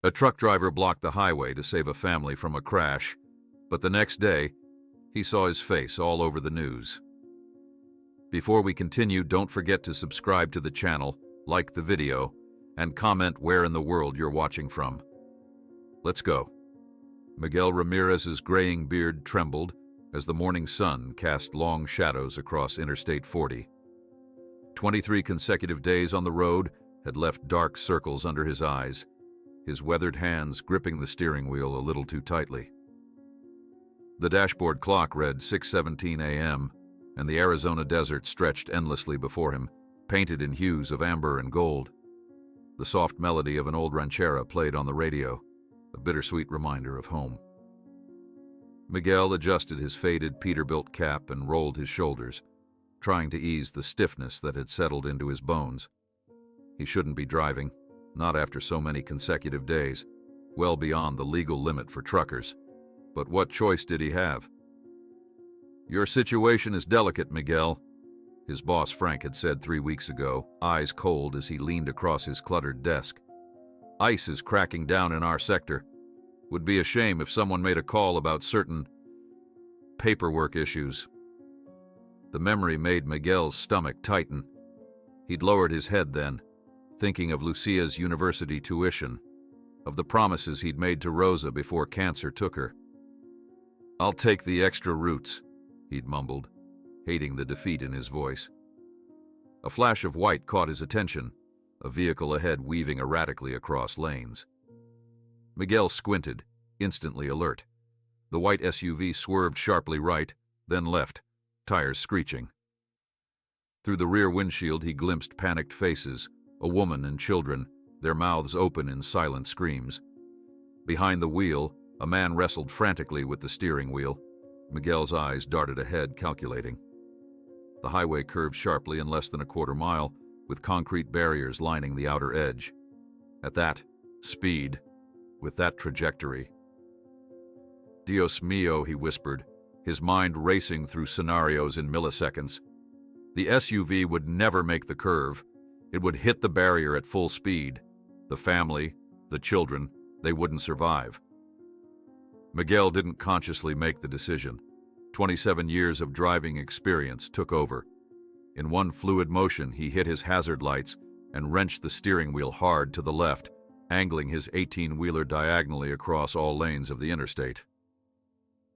A truck driver blocked the highway to save a family from a crash, but the next day, he saw his face all over the news. Before we continue, don't forget to subscribe to the channel, like the video, and comment where in the world you're watching from. Let's go. Miguel Ramirez's graying beard trembled as the morning sun cast long shadows across Interstate 40. 23 consecutive days on the road had left dark circles under his eyes, his weathered hands gripping the steering wheel a little too tightly. The dashboard clock read 6:17 a.m., and the Arizona desert stretched endlessly before him, painted in hues of amber and gold. The soft melody of an old ranchera played on the radio, a bittersweet reminder of home. Miguel adjusted his faded Peterbilt cap and rolled his shoulders, trying to ease the stiffness that had settled into his bones. He shouldn't be driving, not after so many consecutive days, well beyond the legal limit for truckers. But what choice did he have? "Your situation is delicate, Miguel," his boss Frank had said 3 weeks ago, eyes cold as he leaned across his cluttered desk. "ICE is cracking down in our sector. Would be a shame if someone made a call about certain paperwork issues." The memory made Miguel's stomach tighten. He'd lowered his head then, thinking of Lucia's university tuition, of the promises he'd made to Rosa before cancer took her. "I'll take the extra routes," he'd mumbled, hating the defeat in his voice. A flash of white caught his attention, a vehicle ahead weaving erratically across lanes. Miguel squinted, instantly alert. The white SUV swerved sharply right, then left, tires screeching. Through the rear windshield he glimpsed panicked faces, a woman and children, their mouths open in silent screams. Behind the wheel, a man wrestled frantically with the steering wheel. Miguel's eyes darted ahead, calculating. The highway curved sharply in less than a quarter mile, with concrete barriers lining the outer edge. At that speed, with that trajectory. "Dios mío," he whispered, his mind racing through scenarios in milliseconds. The SUV would never make the curve. It would hit the barrier at full speed. The family, the children, they wouldn't survive. Miguel didn't consciously make the decision. 27 years of driving experience took over. In one fluid motion, he hit his hazard lights and wrenched the steering wheel hard to the left, angling his 18-wheeler diagonally across all lanes of the interstate.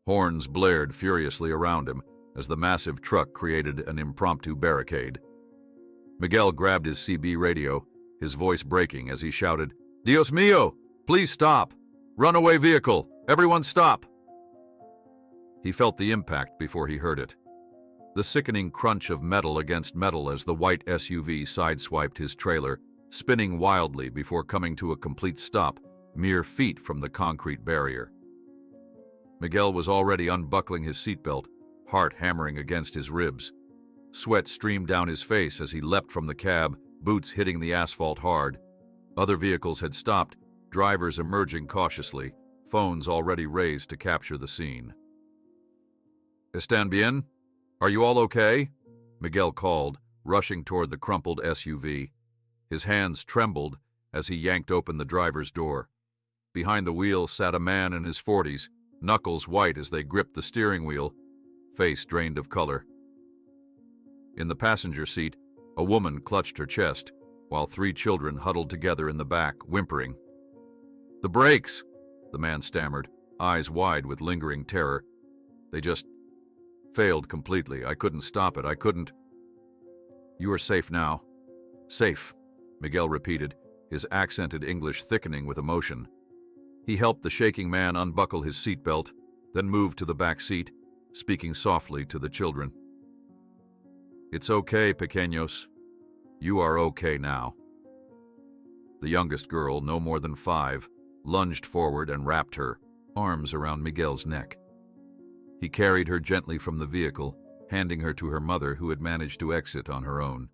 Horns blared furiously around him as the massive truck created an impromptu barricade. Miguel grabbed his CB radio, his voice breaking as he shouted, "Dios mío! Please stop! Runaway vehicle! Everyone stop!" He felt the impact before he heard it. The sickening crunch of metal against metal as the white SUV sideswiped his trailer, spinning wildly before coming to a complete stop, mere feet from the concrete barrier. Miguel was already unbuckling his seatbelt, heart hammering against his ribs. Sweat streamed down his face as he leapt from the cab, boots hitting the asphalt hard. Other vehicles had stopped, drivers emerging cautiously, phones already raised to capture the scene. "Están bien? Are you all okay?" Miguel called, rushing toward the crumpled SUV. His hands trembled as he yanked open the driver's door. Behind the wheel sat a man in his 40s, knuckles white as they gripped the steering wheel, face drained of color. In the passenger seat, a woman clutched her chest, while 3 children huddled together in the back, whimpering. "The brakes!" the man stammered, eyes wide with lingering terror. "They just failed completely. I couldn't stop it. I couldn't." "You are safe now." "Safe," Miguel repeated, his accented English thickening with emotion. He helped the shaking man unbuckle his seatbelt, then moved to the back seat, speaking softly to the children. "It's okay, pequeños. You are okay now." The youngest girl, no more than 5, lunged forward and wrapped her arms around Miguel's neck. He carried her gently from the vehicle, handing her to her mother, who had managed to exit on her own.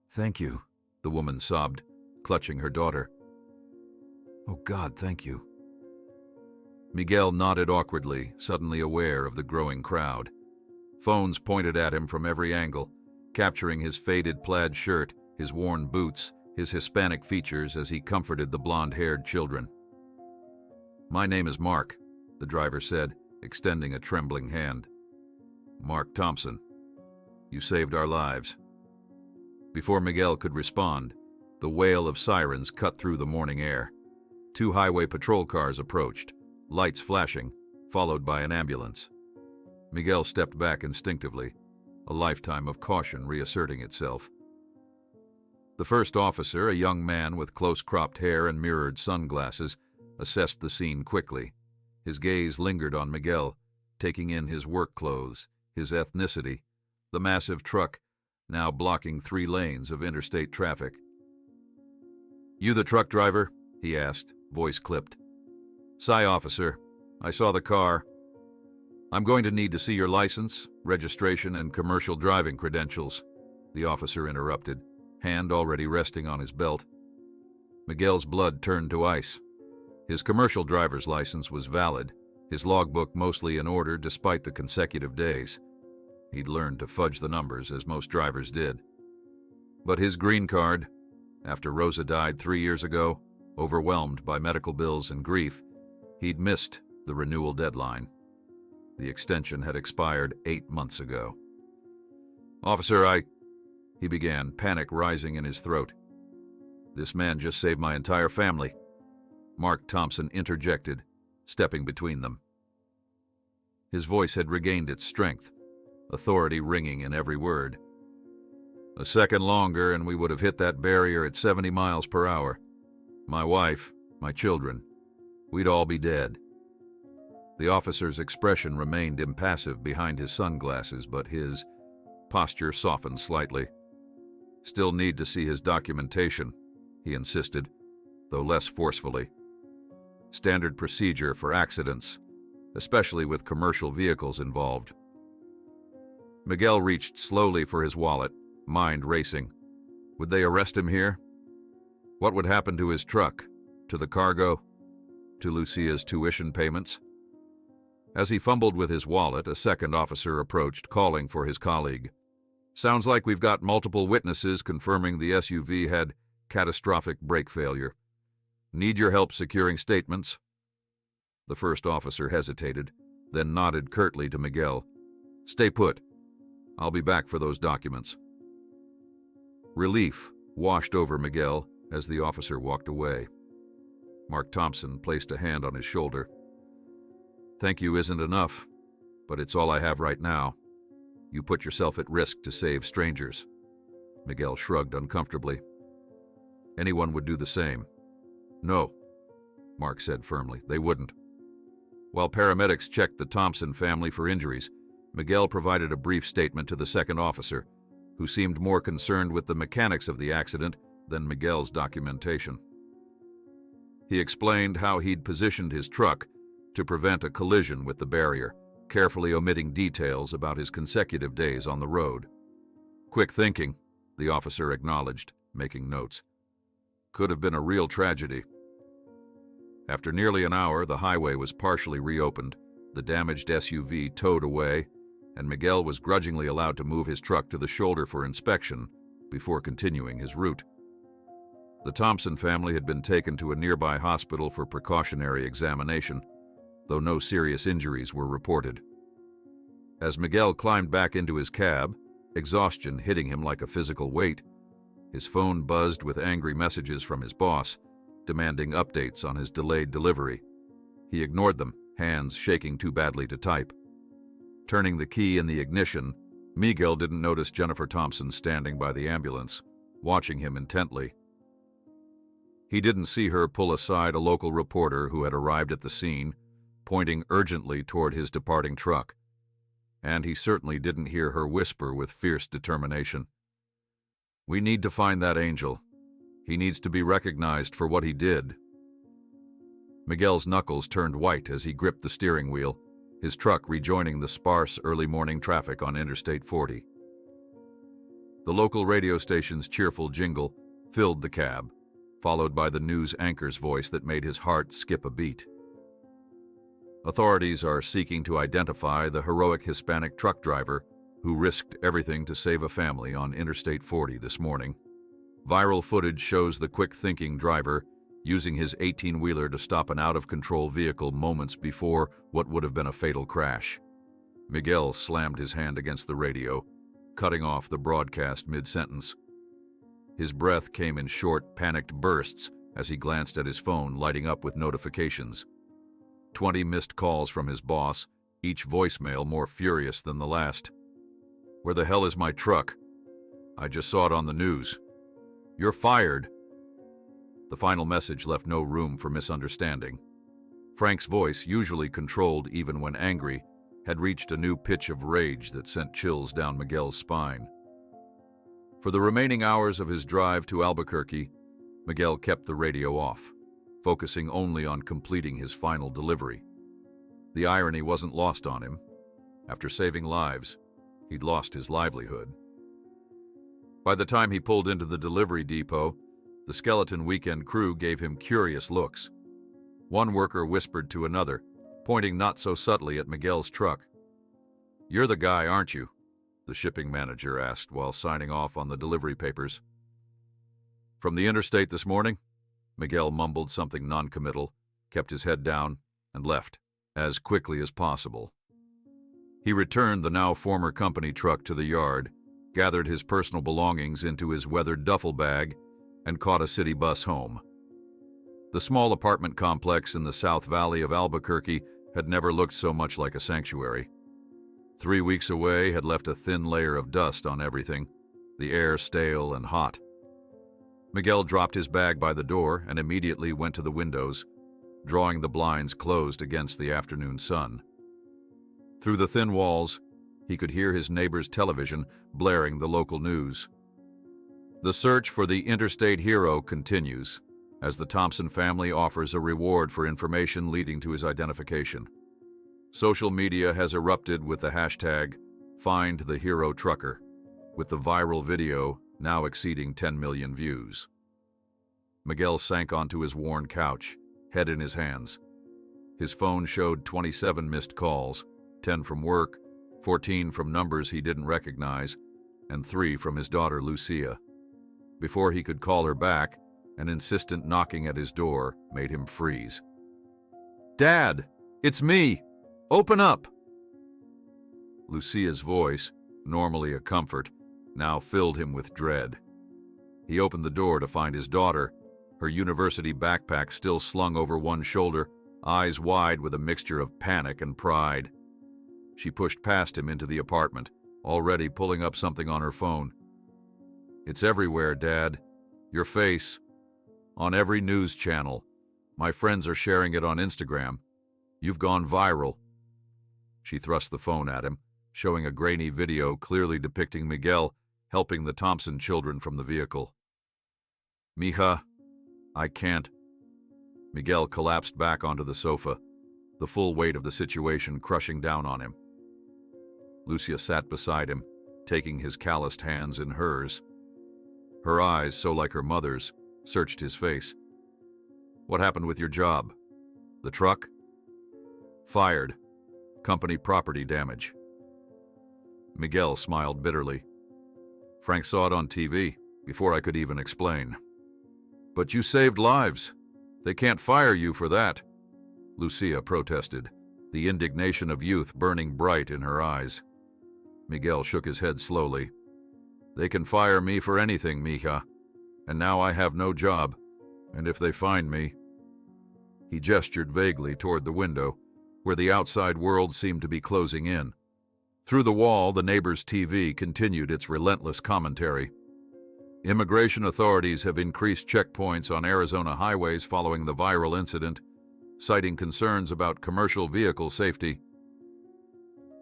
"Thank you," the woman sobbed, clutching her daughter. "Oh God, thank you." Miguel nodded awkwardly, suddenly aware of the growing crowd. Phones pointed at him from every angle, capturing his faded plaid shirt, his worn boots, his Hispanic features as he comforted the blonde-haired children. "My name is Mark," the driver said, extending a trembling hand. "Mark Thompson. You saved our lives." Before Miguel could respond, the wail of sirens cut through the morning air. 2 highway patrol cars approached, lights flashing, followed by an ambulance. Miguel stepped back instinctively, a lifetime of caution reasserting itself. The first officer, a young man with close-cropped hair and mirrored sunglasses, assessed the scene quickly. His gaze lingered on Miguel, taking in his work clothes, his ethnicity, the massive truck now blocking 3 lanes of interstate traffic. "You the truck driver?" he asked, voice clipped. "Psi officer. I saw the car. I'm going to need to see your license, registration, and commercial driving credentials," the officer interrupted, hand already resting on his belt. Miguel's blood turned to ice. His commercial driver's license was valid, his logbook mostly in order despite the consecutive days. He'd learned to fudge the numbers, as most drivers did. But his green card, after Rosa died 3 years ago, overwhelmed by medical bills and grief, he'd missed the renewal deadline. The extension had expired 8 months ago. "Officer, he began, panic rising in his throat. "This man just saved my entire family," Mark Thompson interjected, stepping between them. His voice had regained its strength, authority ringing in every word. "A second longer and we would have hit that barrier at 70 miles per hour. My wife, my children, we'd all be dead." The officer's expression remained impassive behind his sunglasses, but his posture softened slightly. "Still need to see his documentation," he insisted, though less forcefully. "Standard procedure for accidents, especially with commercial vehicles involved." Miguel reached slowly for his wallet, mind racing. Would they arrest him here? What would happen to his truck, to the cargo, to Lucia's tuition payments? As he fumbled with his wallet, a second officer approached, calling for his colleague. "Sounds like we've got multiple witnesses confirming the SUV had catastrophic brake failure. Need your help securing statements?" The first officer hesitated, then nodded curtly to Miguel. "Stay put. I'll be back for those documents." Relief washed over Miguel as the officer walked away. Mark Thompson placed a hand on his shoulder. "Thank you isn't enough, but it's all I have right now. You put yourself at risk to save strangers." Miguel shrugged uncomfortably. "Anyone would do the same." "No," Mark said firmly, "they wouldn't." While paramedics checked the Thompson family for injuries, Miguel provided a brief statement to the second officer, who seemed more concerned with the mechanics of the accident than Miguel's documentation. He explained how he'd positioned his truck to prevent a collision with the barrier, carefully omitting details about his consecutive days on the road. "Quick thinking," the officer acknowledged, making notes. "Could have been a real tragedy." After nearly an hour, the highway was partially reopened, the damaged SUV towed away, and Miguel was grudgingly allowed to move his truck to the shoulder for inspection before continuing his route. The Thompson family had been taken to a nearby hospital for precautionary examination, though no serious injuries were reported. As Miguel climbed back into his cab, exhaustion hitting him like a physical weight, his phone buzzed with angry messages from his boss, demanding updates on his delayed delivery. He ignored them, hands shaking too badly to type. Turning the key in the ignition, Miguel didn't notice Jennifer Thompson standing by the ambulance, watching him intently. He didn't see her pull aside a local reporter who had arrived at the scene, pointing urgently toward his departing truck. And he certainly didn't hear her whisper with fierce determination, "We need to find that angel. He needs to be recognized for what he did." Miguel's knuckles turned white as he gripped the steering wheel, his truck rejoining the sparse early morning traffic on Interstate 40. The local radio station's cheerful jingle filled the cab, followed by the news anchor's voice that made his heart skip a beat. Authorities are seeking to identify the heroic Hispanic truck driver who risked everything to save a family on Interstate 40 this morning. Viral footage shows the quick-thinking driver using his 18-wheeler to stop an out-of-control vehicle moments before what would have been a fatal crash. Miguel slammed his hand against the radio, cutting off the broadcast mid-sentence. His breath came in short, panicked bursts as he glanced at his phone, lighting up with notifications. 20 missed calls from his boss, each voicemail more furious than the last. "Where the hell is my truck? I just saw it on the news. You're fired." The final message left no room for misunderstanding. Frank's voice, usually controlled even when angry, had reached a new pitch of rage that sent chills down Miguel's spine. For the remaining hours of his drive to Albuquerque, Miguel kept the radio off, focusing only on completing his final delivery. The irony wasn't lost on him. After saving lives, he'd lost his livelihood. By the time he pulled into the delivery depot, the skeleton weekend crew gave him curious looks. One worker whispered to another, pointing not so subtly at Miguel's truck. "You're the guy, aren't you?" the shipping manager asked while signing off on the delivery papers. "From the interstate this morning?" Miguel mumbled something noncommittal, kept his head down, and left, as quickly as possible. He returned the now former company truck to the yard, gathered his personal belongings into his weathered duffel bag, and caught a city bus home. The small apartment complex in the South Valley of Albuquerque had never looked so much like a sanctuary. 3 weeks away had left a thin layer of dust on everything, the air stale and hot. Miguel dropped his bag by the door and immediately went to the windows, drawing the blinds closed against the afternoon sun. Through the thin walls, he could hear his neighbor's television blaring the local news. The search for the interstate hero continues, as the Thompson family offers a reward for information leading to his identification. Social media has erupted with the hashtag #FindTheHeroTrucker, with the viral video now exceeding 10 million views. Miguel sank onto his worn couch, head in his hands. His phone showed 27 missed calls, 10 from work, 14 from numbers he didn't recognize, and 3 from his daughter Lucia. Before he could call her back, an insistent knocking at his door made him freeze. "Dad, it's me! Open up!" Lucia's voice, normally a comfort, now filled him with dread. He opened the door to find his daughter, her university backpack still slung over one shoulder, eyes wide with a mixture of panic and pride. She pushed past him into the apartment, already pulling up something on her phone. "It's everywhere, Dad. Your face. On every news channel. My friends are sharing it on Instagram. You've gone viral." She thrust the phone at him, showing a grainy video clearly depicting Miguel helping the Thompson children from the vehicle. "Mija, I can't." Miguel collapsed back onto the sofa, the full weight of the situation crushing down on him. Lucia sat beside him, taking his calloused hands in hers. Her eyes, so like her mother's, searched his face. "What happened with your job? The truck?" "Fired. Company property damage." Miguel smiled bitterly. "Frank saw it on TV, before I could even explain." "But you saved lives. They can't fire you for that," Lucia protested, the indignation of youth burning bright in her eyes. Miguel shook his head slowly. "They can fire me for anything, Mija, and now I have no job, and if they find me..." He gestured vaguely toward the window, where the outside world seemed to be closing in. Through the wall, the neighbor's TV continued its relentless commentary. "Immigration authorities have increased checkpoints on Arizona highways following the viral incident, citing concerns about commercial vehicle safety."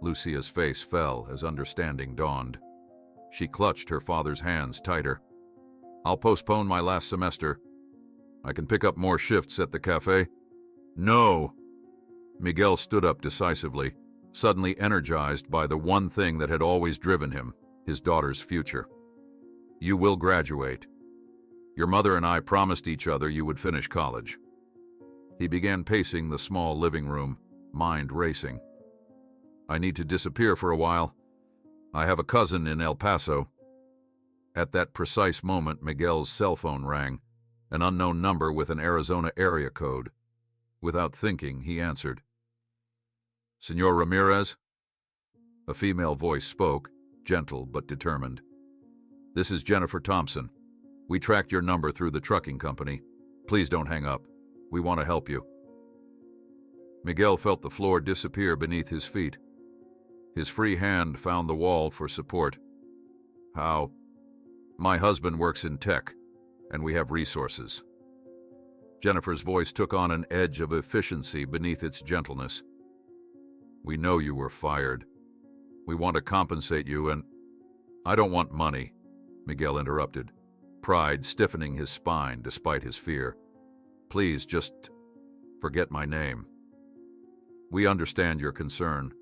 Lucia's face fell as understanding dawned. She clutched her father's hands tighter. "I'll postpone my last semester. I can pick up more shifts at the cafe." "No!" Miguel stood up decisively, suddenly energized by the one thing that had always driven him, his daughter's future. "You will graduate. Your mother and I promised each other you would finish college." He began pacing the small living room, mind racing. "I need to disappear for a while. I have a cousin in El Paso." At that precise moment, Miguel's cell phone rang, an unknown number with an Arizona area code. Without thinking, he answered. "Senor Ramirez?" A female voice spoke, gentle but determined. "This is Jennifer Thompson. We tracked your number through the trucking company. Please don't hang up. We want to help you." Miguel felt the floor disappear beneath his feet. His free hand found the wall for support. "How?" "My husband works in tech, and we have resources." Jennifer's voice took on an edge of efficiency beneath its gentleness. "We know you were fired. We want to compensate you and—" "I don't want money," Miguel interrupted, pride stiffening his spine despite his fear. "Please just forget my name. We understand your concern,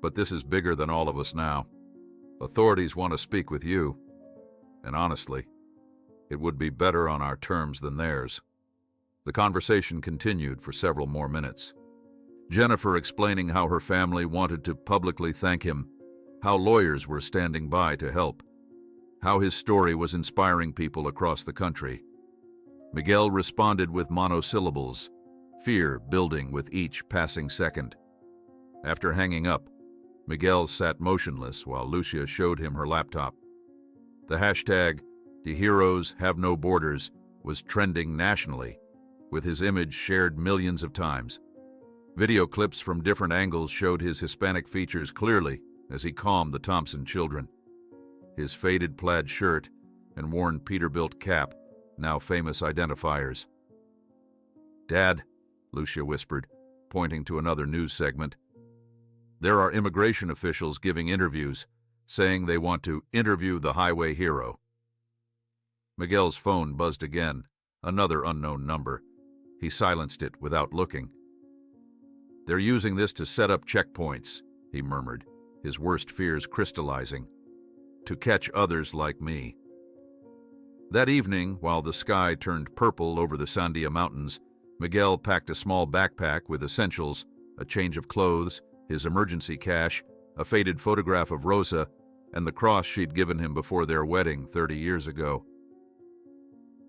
but this is bigger than all of us now. Authorities want to speak with you, and honestly, it would be better on our terms than theirs." The conversation continued for several more minutes. Jennifer explaining how her family wanted to publicly thank him, how lawyers were standing by to help, how his story was inspiring people across the country. Miguel responded with monosyllables, fear building with each passing second. After hanging up, Miguel sat motionless while Lucia showed him her laptop. The hashtag, "The Heroes Have No Borders," was trending nationally, with his image shared millions of times. Video clips from different angles showed his Hispanic features clearly as he calmed the Thompson children. His faded plaid shirt and worn Peterbilt cap, now famous identifiers. "Dad," Lucia whispered, pointing to another news segment. "There are immigration officials giving interviews, saying they want to interview the highway hero." Miguel's phone buzzed again, another unknown number. He silenced it without looking. "They're using this to set up checkpoints," he murmured, his worst fears crystallizing. "To catch others like me." That evening, while the sky turned purple over the Sandia Mountains, Miguel packed a small backpack with essentials, a change of clothes, his emergency cash, a faded photograph of Rosa, and the cross she'd given him before their wedding 30 years ago.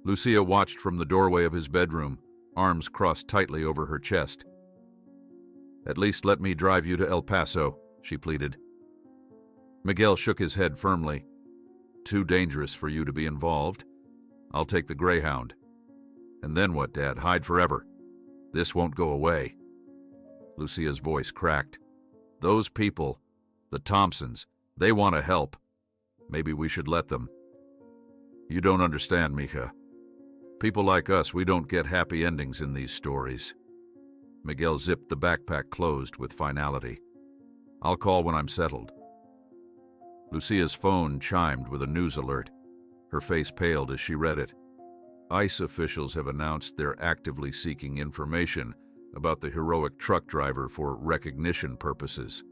Lucia watched from the doorway of his bedroom, arms crossed tightly over her chest. "At least let me drive you to El Paso," she pleaded. Miguel shook his head firmly. "Too dangerous for you to be involved. I'll take the Greyhound." "And then what, Dad? Hide forever? This won't go away." Lucia's voice cracked. "Those people, the Thompsons, they want to help. Maybe we should let them." "You don't understand, Mija. People like us, we don't get happy endings in these stories." Miguel zipped the backpack closed with finality. "I'll call when I'm settled." Lucia's phone chimed with a news alert. Her face paled as she read it. ICE officials have announced they're actively seeking information about the heroic truck driver for recognition purposes.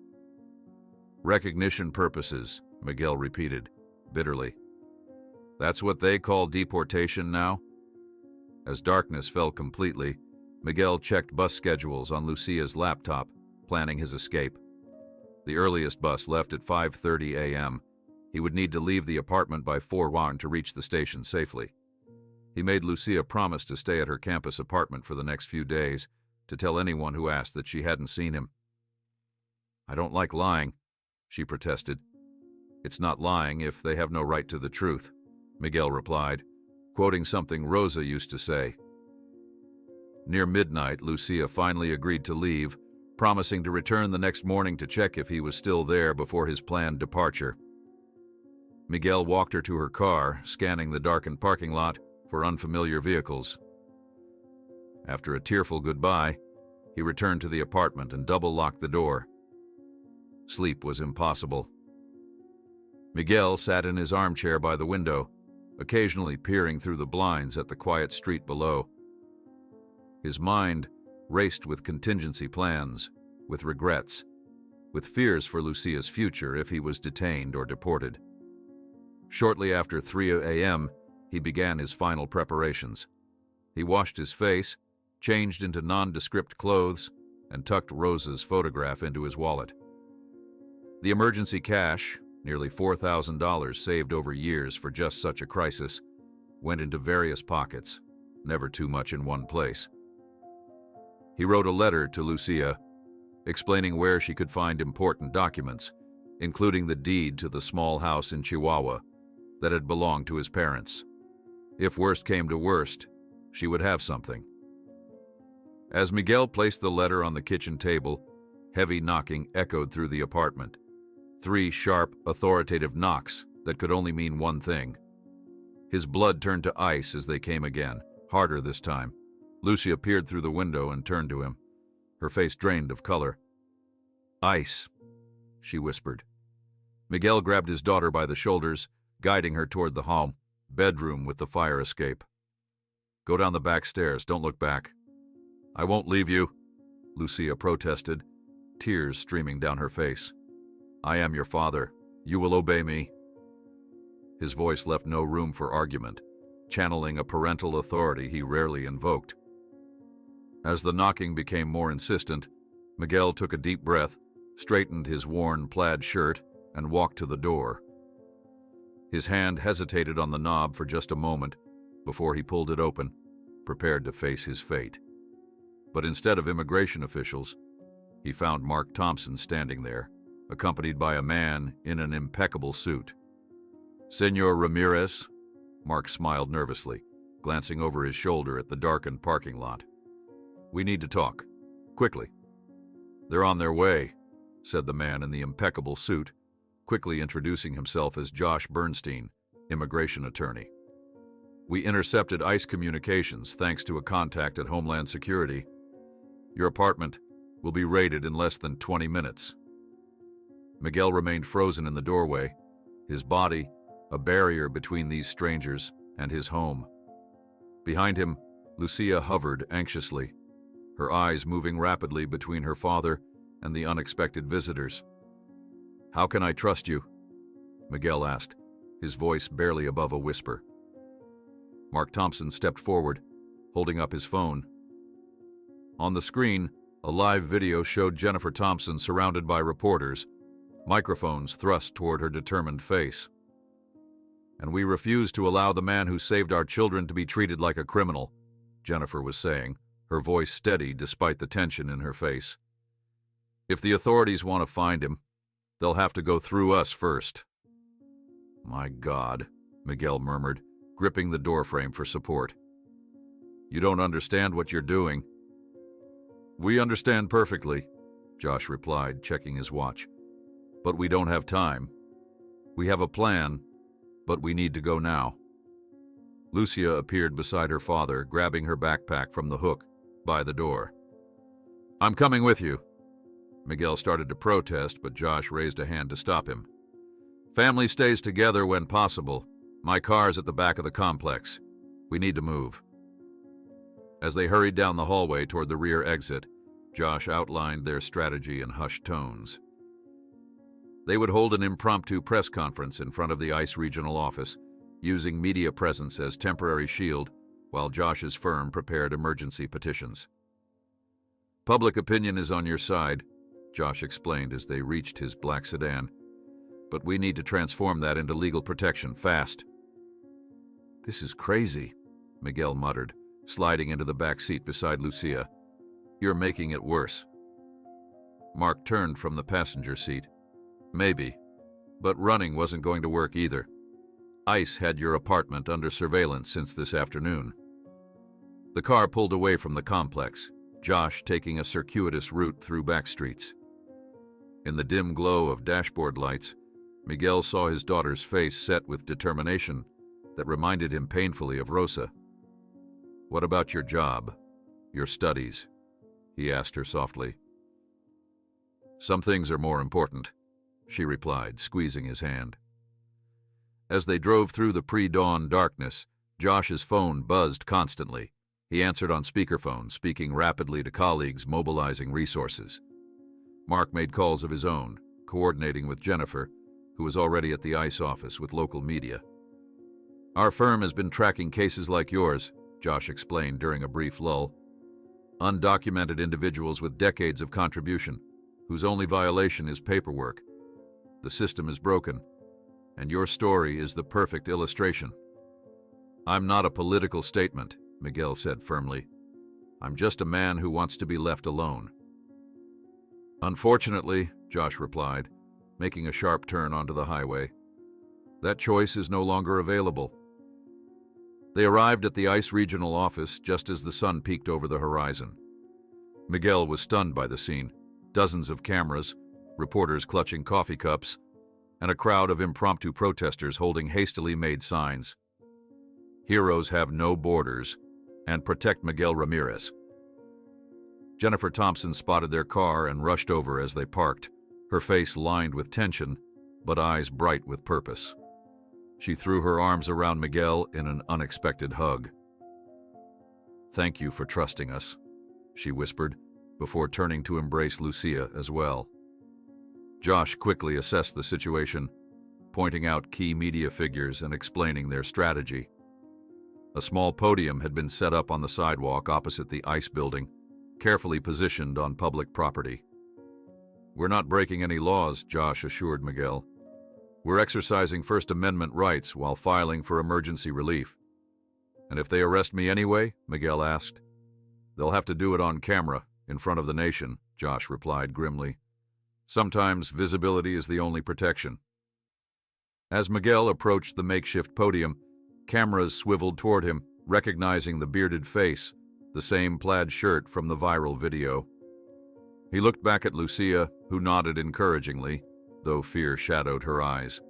"Recognition purposes," Miguel repeated, bitterly. "That's what they call deportation now?" As darkness fell completely, Miguel checked bus schedules on Lucia's laptop, planning his escape. The earliest bus left at 5:30 a.m. He would need to leave the apartment by 4:01 to reach the station safely. He made Lucia promise to stay at her campus apartment for the next few days, to tell anyone who asked that she hadn't seen him. "I don't like lying," she protested. "It's not lying if they have no right to the truth," Miguel replied, quoting something Rosa used to say. Near midnight, Lucia finally agreed to leave, promising to return the next morning to check if he was still there before his planned departure. Miguel walked her to her car, scanning the darkened parking lot for unfamiliar vehicles. After a tearful goodbye, he returned to the apartment and double-locked the door. Sleep was impossible. Miguel sat in his armchair by the window, occasionally peering through the blinds at the quiet street below. His mind raced with contingency plans, with regrets, with fears for Lucia's future if he was detained or deported. Shortly after 3 a.m., he began his final preparations. He washed his face, changed into nondescript clothes, and tucked Rosa's photograph into his wallet. The emergency cash, Nearly $4,000 saved over years for just such a crisis went into various pockets, never too much in one place. He wrote a letter to Lucia, explaining where she could find important documents, including the deed to the small house in Chihuahua that had belonged to his parents. If worst came to worst, she would have something. As Miguel placed the letter on the kitchen table, heavy knocking echoed through the apartment. 3 sharp, authoritative knocks that could only mean one thing. His blood turned to ice as they came again, harder this time. Lucia peered through the window and turned to him, her face drained of color. "Ice," she whispered. Miguel grabbed his daughter by the shoulders, guiding her toward the hall bedroom with the fire escape. "Go down the back stairs, don't look back." "I won't leave you," Lucia protested, tears streaming down her face. "I am your father. You will obey me." His voice left no room for argument, channeling a parental authority he rarely invoked. As the knocking became more insistent, Miguel took a deep breath, straightened his worn plaid shirt, and walked to the door. His hand hesitated on the knob for just a moment before he pulled it open, prepared to face his fate. But instead of immigration officials, he found Mark Thompson standing there, accompanied by a man in an impeccable suit. "Senor Ramirez?" Mark smiled nervously, glancing over his shoulder at the darkened parking lot. "We need to talk. Quickly." "They're on their way," said the man in the impeccable suit, quickly introducing himself as Josh Bernstein, immigration attorney. "We intercepted ICE communications thanks to a contact at Homeland Security. Your apartment will be raided in less than 20 minutes. Miguel remained frozen in the doorway, his body a barrier between these strangers and his home. Behind him, Lucia hovered anxiously, her eyes moving rapidly between her father and the unexpected visitors. "How can I trust you?" Miguel asked, his voice barely above a whisper. Mark Thompson stepped forward, holding up his phone. On the screen, a live video showed Jennifer Thompson surrounded by reporters, microphones thrust toward her determined face. "And we refuse to allow the man who saved our children to be treated like a criminal," Jennifer was saying, her voice steady despite the tension in her face. "If the authorities want to find him, they'll have to go through us first." "My God," Miguel murmured, gripping the doorframe for support. "You don't understand what you're doing." "We understand perfectly," Josh replied, checking his watch. "But we don't have time. We have a plan, but we need to go now." Lucia appeared beside her father, grabbing her backpack from the hook by the door. "I'm coming with you." Miguel started to protest, but Josh raised a hand to stop him. "Family stays together when possible. My car's at the back of the complex. We need to move." As they hurried down the hallway toward the rear exit, Josh outlined their strategy in hushed tones. They would hold an impromptu press conference in front of the ICE regional office, using media presence as temporary shield while Josh's firm prepared emergency petitions. "Public opinion is on your side," Josh explained as they reached his black sedan. "But we need to transform that into legal protection fast." "This is crazy," Miguel muttered, sliding into the back seat beside Lucia. "You're making it worse." Mark turned from the passenger seat. "Maybe, but running wasn't going to work either. ICE had your apartment under surveillance since this afternoon." The car pulled away from the complex, Josh taking a circuitous route through back streets. In the dim glow of dashboard lights, Miguel saw his daughter's face set with determination that reminded him painfully of Rosa. "What about your job, your studies?" he asked her softly. "Some things are more important," she replied, squeezing his hand. As they drove through the pre-dawn darkness, Josh's phone buzzed constantly. He answered on speakerphone, speaking rapidly to colleagues mobilizing resources. Mark made calls of his own, coordinating with Jennifer, who was already at the ICE office with local media. "Our firm has been tracking cases like yours," Josh explained during a brief lull. "Undocumented individuals with decades of contribution, whose only violation is paperwork. The system is broken, And your story is the perfect illustration. I'm not a political statement, Miguel said firmly. I'm just a man who wants to be left alone. Unfortunately, Josh replied, making a sharp turn onto the highway, that choice is no longer available. They arrived at the ICE regional office just as the sun peeked over the horizon. Miguel was stunned by the scene. Dozens of cameras, reporters clutching coffee cups, and a crowd of impromptu protesters holding hastily made signs. Heroes have no borders, and protect Miguel Ramirez. Jennifer Thompson spotted their car and rushed over as they parked, her face lined with tension, but eyes bright with purpose. She threw her arms around Miguel in an unexpected hug. "Thank you for trusting us," she whispered, before turning to embrace Lucia as well. Josh quickly assessed the situation, pointing out key media figures and explaining their strategy. A small podium had been set up on the sidewalk opposite the ICE building, carefully positioned on public property. "We're not breaking any laws," Josh assured Miguel. "We're exercising First Amendment rights while filing for emergency relief." "And if they arrest me anyway?" Miguel asked. "They'll have to do it on camera, in front of the nation," Josh replied grimly. "Sometimes visibility is the only protection." As Miguel approached the makeshift podium, cameras swiveled toward him, recognizing the bearded face, the same plaid shirt from the viral video. He looked back at Lucia, who nodded encouragingly, though fear shadowed her eyes.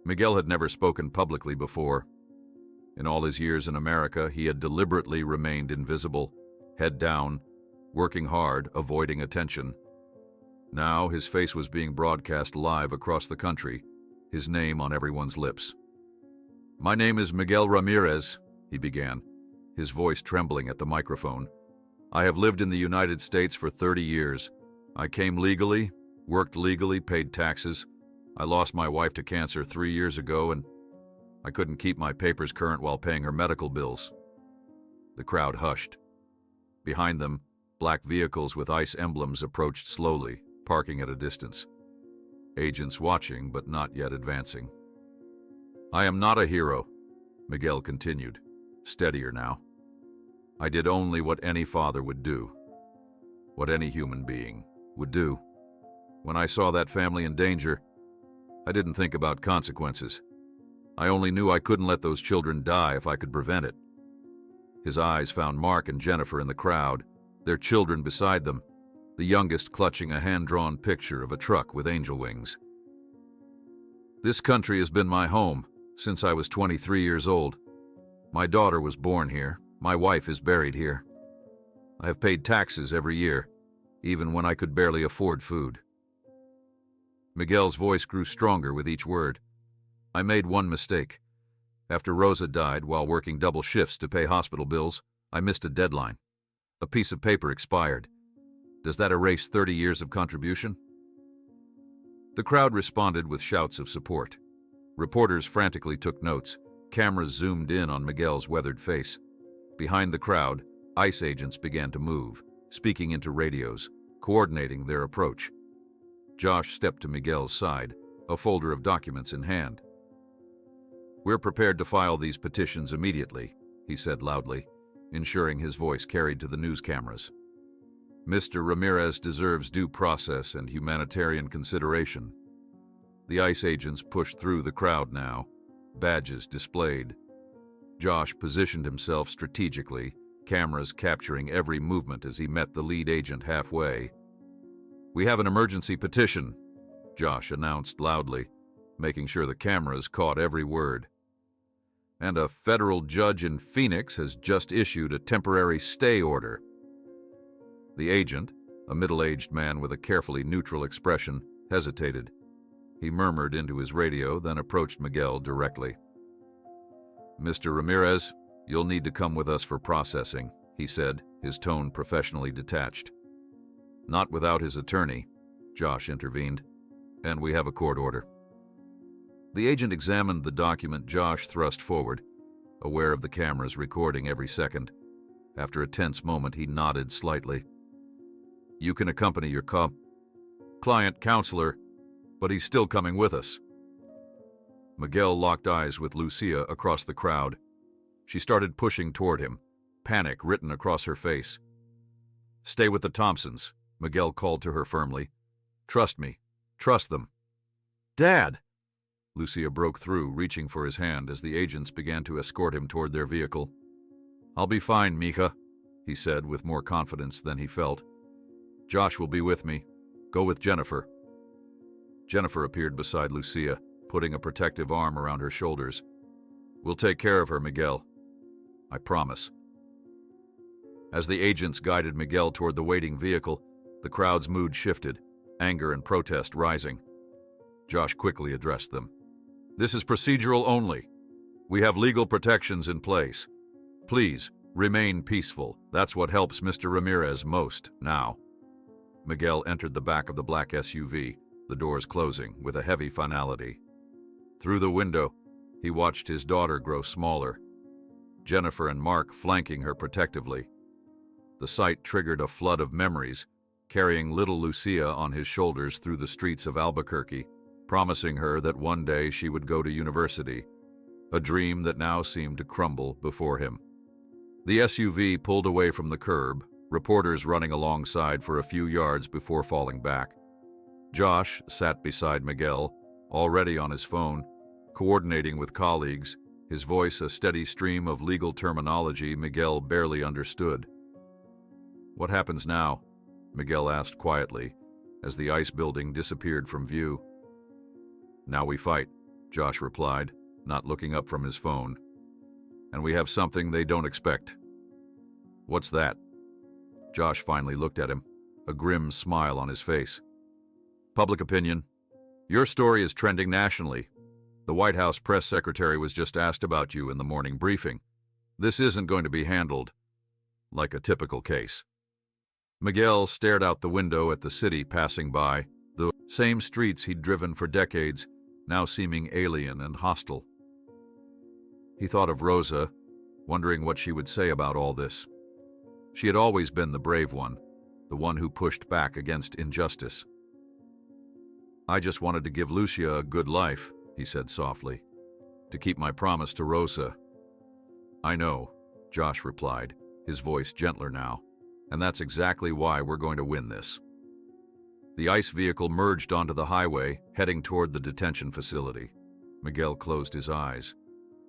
Miguel had never spoken publicly before. In all his years in America, he had deliberately remained invisible, head down, working hard, avoiding attention. Now his face was being broadcast live across the country, his name on everyone's lips. "My name is Miguel Ramirez," he began, his voice trembling at the microphone. "I have lived in the United States for 30 years. I came legally, worked legally, paid taxes. I lost my wife to cancer 3 years ago, and I couldn't keep my papers current while paying her medical bills." The crowd hushed. Behind them, black vehicles with ICE emblems approached slowly, parking at a distance. Agents watching, but not yet advancing. "I am not a hero," Miguel continued, steadier now. "I did only what any father would do, what any human being would do. When I saw that family in danger, I didn't think about consequences. I only knew I couldn't let those children die if I could prevent it." His eyes found Mark and Jennifer in the crowd, their children beside them, the youngest clutching a hand-drawn picture of a truck with angel wings. "This country has been my home since I was 23 years old. My daughter was born here. My wife is buried here. I have paid taxes every year, even when I could barely afford food." Miguel's voice grew stronger with each word. "I made one mistake. After Rosa died while working double shifts to pay hospital bills, I missed a deadline. A piece of paper expired. Does that erase 30 years of contribution?" The crowd responded with shouts of support. Reporters frantically took notes. Cameras zoomed in on Miguel's weathered face. Behind the crowd, ICE agents began to move, speaking into radios, coordinating their approach. Josh stepped to Miguel's side, a folder of documents in hand. "We're prepared to file these petitions immediately," he said loudly, ensuring his voice carried to the news cameras. "Mr. Ramirez deserves due process and humanitarian consideration." The ICE agents pushed through the crowd now, badges displayed. Josh positioned himself strategically, cameras capturing every movement as he met the lead agent halfway. "We have an emergency petition," Josh announced loudly, making sure the cameras caught every word. "And a federal judge in Phoenix has just issued a temporary stay order." The agent, a middle-aged man with a carefully neutral expression, hesitated. He murmured into his radio, then approached Miguel directly. "Mr. Ramirez, you'll need to come with us for processing," he said, his tone professionally detached. "Not without his attorney," Josh intervened, "and we have a court order." The agent examined the document Josh thrust forward, aware of the cameras recording every second. After a tense moment, he nodded slightly. "You can accompany your client counselor, but he's still coming with us." Miguel locked eyes with Lucia across the crowd. She started pushing toward him, panic written across her face. "Stay with the Thompsons," Miguel called to her firmly. "Trust me. Trust them." "Dad!" Lucia broke through, reaching for his hand as the agents began to escort him toward their vehicle. "I'll be fine, Mika," he said with more confidence than he felt. "Josh will be with me. Go with Jennifer." Jennifer appeared beside Lucia, putting a protective arm around her shoulders. "We'll take care of her, Miguel. I promise." As the agents guided Miguel toward the waiting vehicle, the crowd's mood shifted, anger and protest rising. Josh quickly addressed them. "This is procedural only. We have legal protections in place. Please, remain peaceful. That's what helps Mr. Ramirez most now." Miguel entered the back of the black SUV, the doors closing with a heavy finality. Through the window, he watched his daughter grow smaller, Jennifer and Mark flanking her protectively. The sight triggered a flood of memories, carrying little Lucia on his shoulders through the streets of Albuquerque, promising her that one day she would go to university, a dream that now seemed to crumble before him. The SUV pulled away from the curb, reporters running alongside for a few yards before falling back. Josh sat beside Miguel, already on his phone, coordinating with colleagues, his voice a steady stream of legal terminology Miguel barely understood. "What happens now?" Miguel asked quietly, as the ice building disappeared from view. "Now we fight," Josh replied, not looking up from his phone. "And we have something they don't expect." "What's that?" Josh finally looked at him, a grim smile on his face. "Public opinion. Your story is trending nationally. The White House press secretary was just asked about you in the morning briefing. This isn't going to be handled like a typical case." Miguel stared out the window at the city passing by, the same streets he'd driven for decades, now seeming alien and hostile. He thought of Rosa, wondering what she would say about all this. She had always been the brave one, the one who pushed back against injustice. "I just wanted to give Lucia a good life," he said softly, "to keep my promise to Rosa." "I know," Josh replied, his voice gentler now, "and that's exactly why we're going to win this." The ICE vehicle merged onto the highway, heading toward the detention facility. Miguel closed his eyes,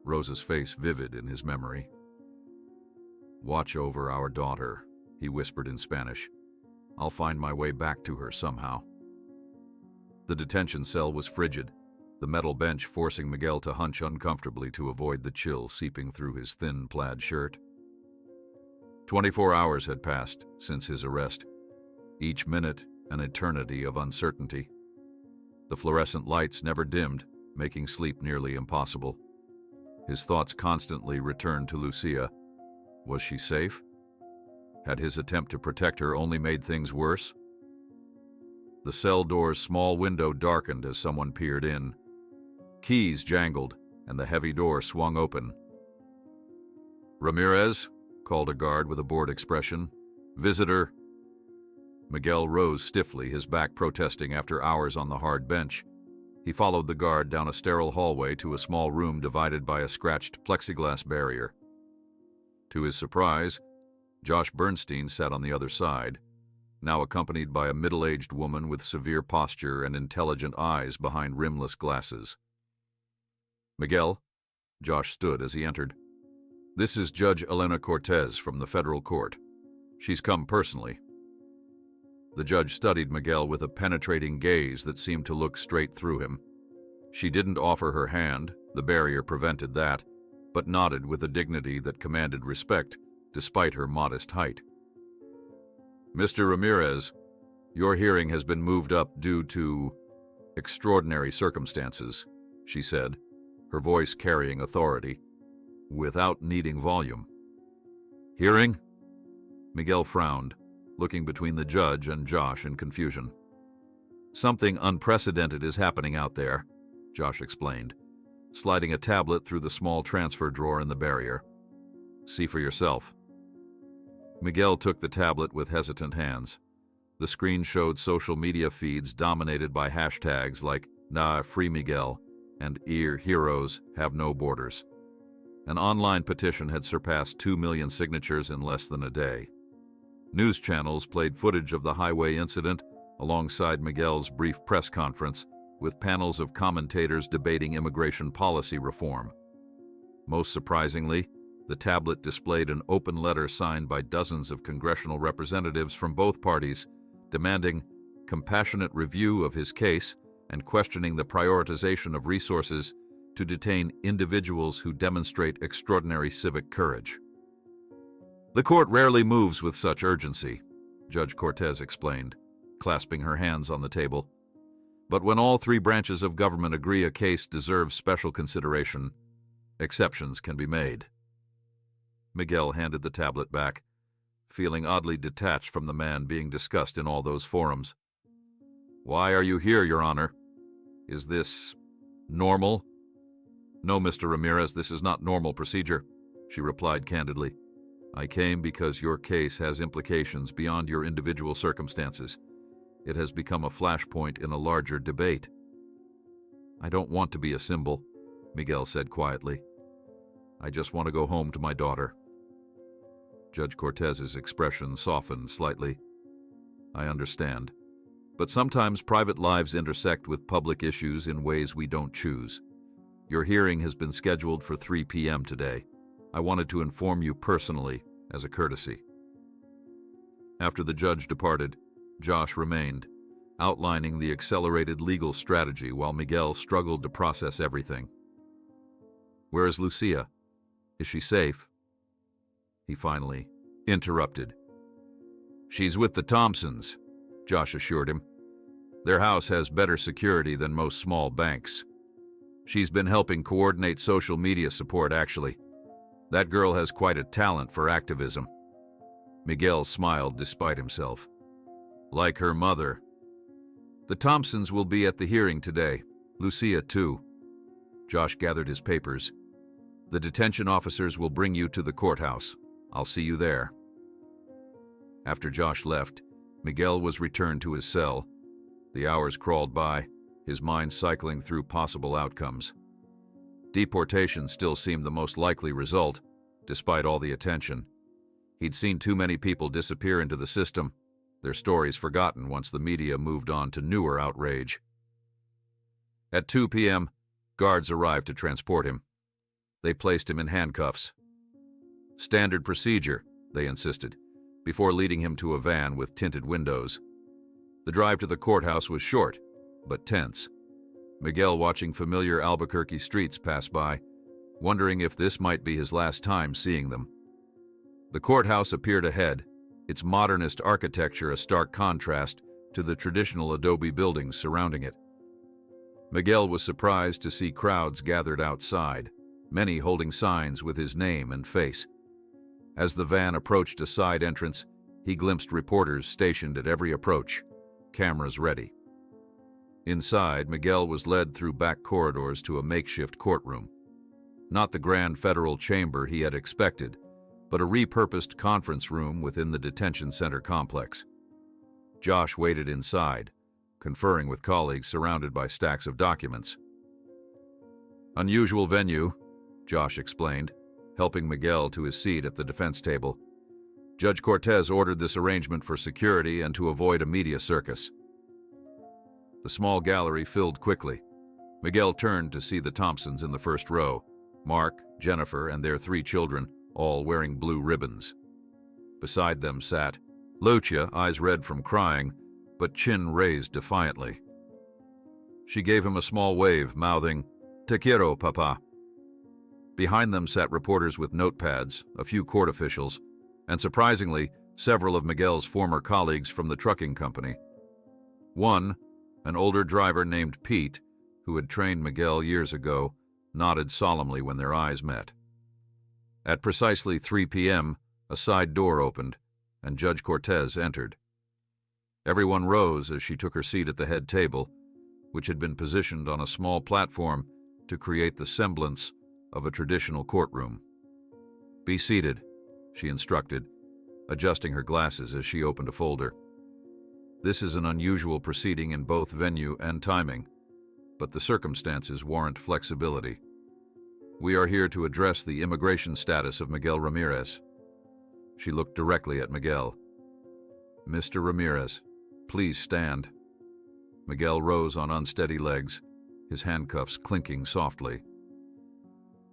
Rosa's face vivid in his memory. "Watch over our daughter," he whispered in Spanish. "I'll find my way back to her somehow." The detention cell was frigid, the metal bench forcing Miguel to hunch uncomfortably to avoid the chill seeping through his thin plaid shirt. 24 hours had passed since his arrest, each minute an eternity of uncertainty. The fluorescent lights never dimmed, making sleep nearly impossible. His thoughts constantly returned to Lucia. Was she safe? Had his attempt to protect her only made things worse? The cell door's small window darkened as someone peered in. Keys jangled, and the heavy door swung open. "Ramirez?" called a guard with a bored expression. "Visitor." Miguel rose stiffly, his back protesting after hours on the hard bench. He followed the guard down a sterile hallway to a small room divided by a scratched plexiglass barrier. To his surprise, Josh Bernstein sat on the other side, now accompanied by a middle-aged woman with severe posture and intelligent eyes behind rimless glasses. "Miguel," Josh stood as he entered. "This is Judge Elena Cortez from the federal court. She's come personally." The judge studied Miguel with a penetrating gaze that seemed to look straight through him. She didn't offer her hand, the barrier prevented that, but nodded with a dignity that commanded respect, despite her modest height. "Mr. Ramirez, your hearing has been moved up due to extraordinary circumstances," she said, her voice carrying authority, without needing volume. "Hearing?" Miguel frowned, looking between the judge and Josh in confusion. "Something unprecedented is happening out there," Josh explained, sliding a tablet through the small transfer drawer in the barrier. "See for yourself." Miguel took the tablet with hesitant hands. The screen showed social media feeds dominated by hashtags like #FreeMiguel and ear heroes have no borders. An online petition had surpassed 2 million signatures in less than a day. News channels played footage of the highway incident alongside Miguel's brief press conference, with panels of commentators debating immigration policy reform. Most surprisingly, the tablet displayed an open letter signed by dozens of congressional representatives from both parties, demanding compassionate review of his case and questioning the prioritization of resources to detain individuals who demonstrate extraordinary civic courage. "The court rarely moves with such urgency," Judge Cortez explained, clasping her hands on the table. "But when all three branches of government agree a case deserves special consideration, exceptions can be made." Miguel handed the tablet back, feeling oddly detached from the man being discussed in all those forums. "Why are you here, Your Honor? Is this normal?" "No, Mr. Ramirez, this is not normal procedure," she replied candidly. "I came because your case has implications beyond your individual circumstances. It has become a flashpoint in a larger debate." "I don't want to be a symbol," Miguel said quietly. "I just want to go home to my daughter." Judge Cortez's expression softened slightly. "I understand. But sometimes private lives intersect with public issues in ways we don't choose. Your hearing has been scheduled for 3 p.m. today. I wanted to inform you personally as a courtesy." After the judge departed, Josh remained, outlining the accelerated legal strategy while Miguel struggled to process everything. "Where is Lucia? Is she safe?" He finally interrupted. "She's with the Thompsons," Josh assured him. "Their house has better security than most small banks. She's been helping coordinate social media support, actually. That girl has quite a talent for activism." Miguel smiled despite himself. "Like her mother." "The Thompsons will be at the hearing today. Lucia, too." Josh gathered his papers. "The detention officers will bring you to the courthouse. I'll see you there." After Josh left, Miguel was returned to his cell. The hours crawled by, his mind cycling through possible outcomes. Deportation still seemed the most likely result, despite all the attention. He'd seen too many people disappear into the system, their stories forgotten once the media moved on to newer outrage. At 2 p.m., guards arrived to transport him. They placed him in handcuffs. "Standard procedure," they insisted, before leading him to a van with tinted windows. The drive to the courthouse was short, but tense. Miguel watching familiar Albuquerque streets pass by, wondering if this might be his last time seeing them. The courthouse appeared ahead, its modernist architecture a stark contrast to the traditional adobe buildings surrounding it. Miguel was surprised to see crowds gathered outside, many holding signs with his name and face. As the van approached a side entrance, he glimpsed reporters stationed at every approach, cameras ready. Inside, Miguel was led through back corridors to a makeshift courtroom. Not the grand federal chamber he had expected, but a repurposed conference room within the detention center complex. Josh waited inside, conferring with colleagues surrounded by stacks of documents. "Unusual venue," Josh explained, helping Miguel to his seat at the defense table. "Judge Cortez ordered this arrangement for security and to avoid a media circus." The small gallery filled quickly. Miguel turned to see the Thompsons in the first row, Mark, Jennifer, and their 3 children, all wearing blue ribbons. Beside them sat Lucia, eyes red from crying, but chin raised defiantly. She gave him a small wave, mouthing, "Te quiero, papa." Behind them sat reporters with notepads, a few court officials, and surprisingly, several of Miguel's former colleagues from the trucking company. One, an older driver named Pete, who had trained Miguel years ago, nodded solemnly when their eyes met. At precisely 3 p.m., a side door opened, and Judge Cortez entered. Everyone rose as she took her seat at the head table, which had been positioned on a small platform to create the semblance of a traditional courtroom. "Be seated," she instructed, adjusting her glasses as she opened a folder. "This is an unusual proceeding in both venue and timing, but the circumstances warrant flexibility. We are here to address the immigration status of Miguel Ramirez. She looked directly at Miguel. Mr. Ramirez, please stand. Miguel rose on unsteady legs, his handcuffs clinking softly.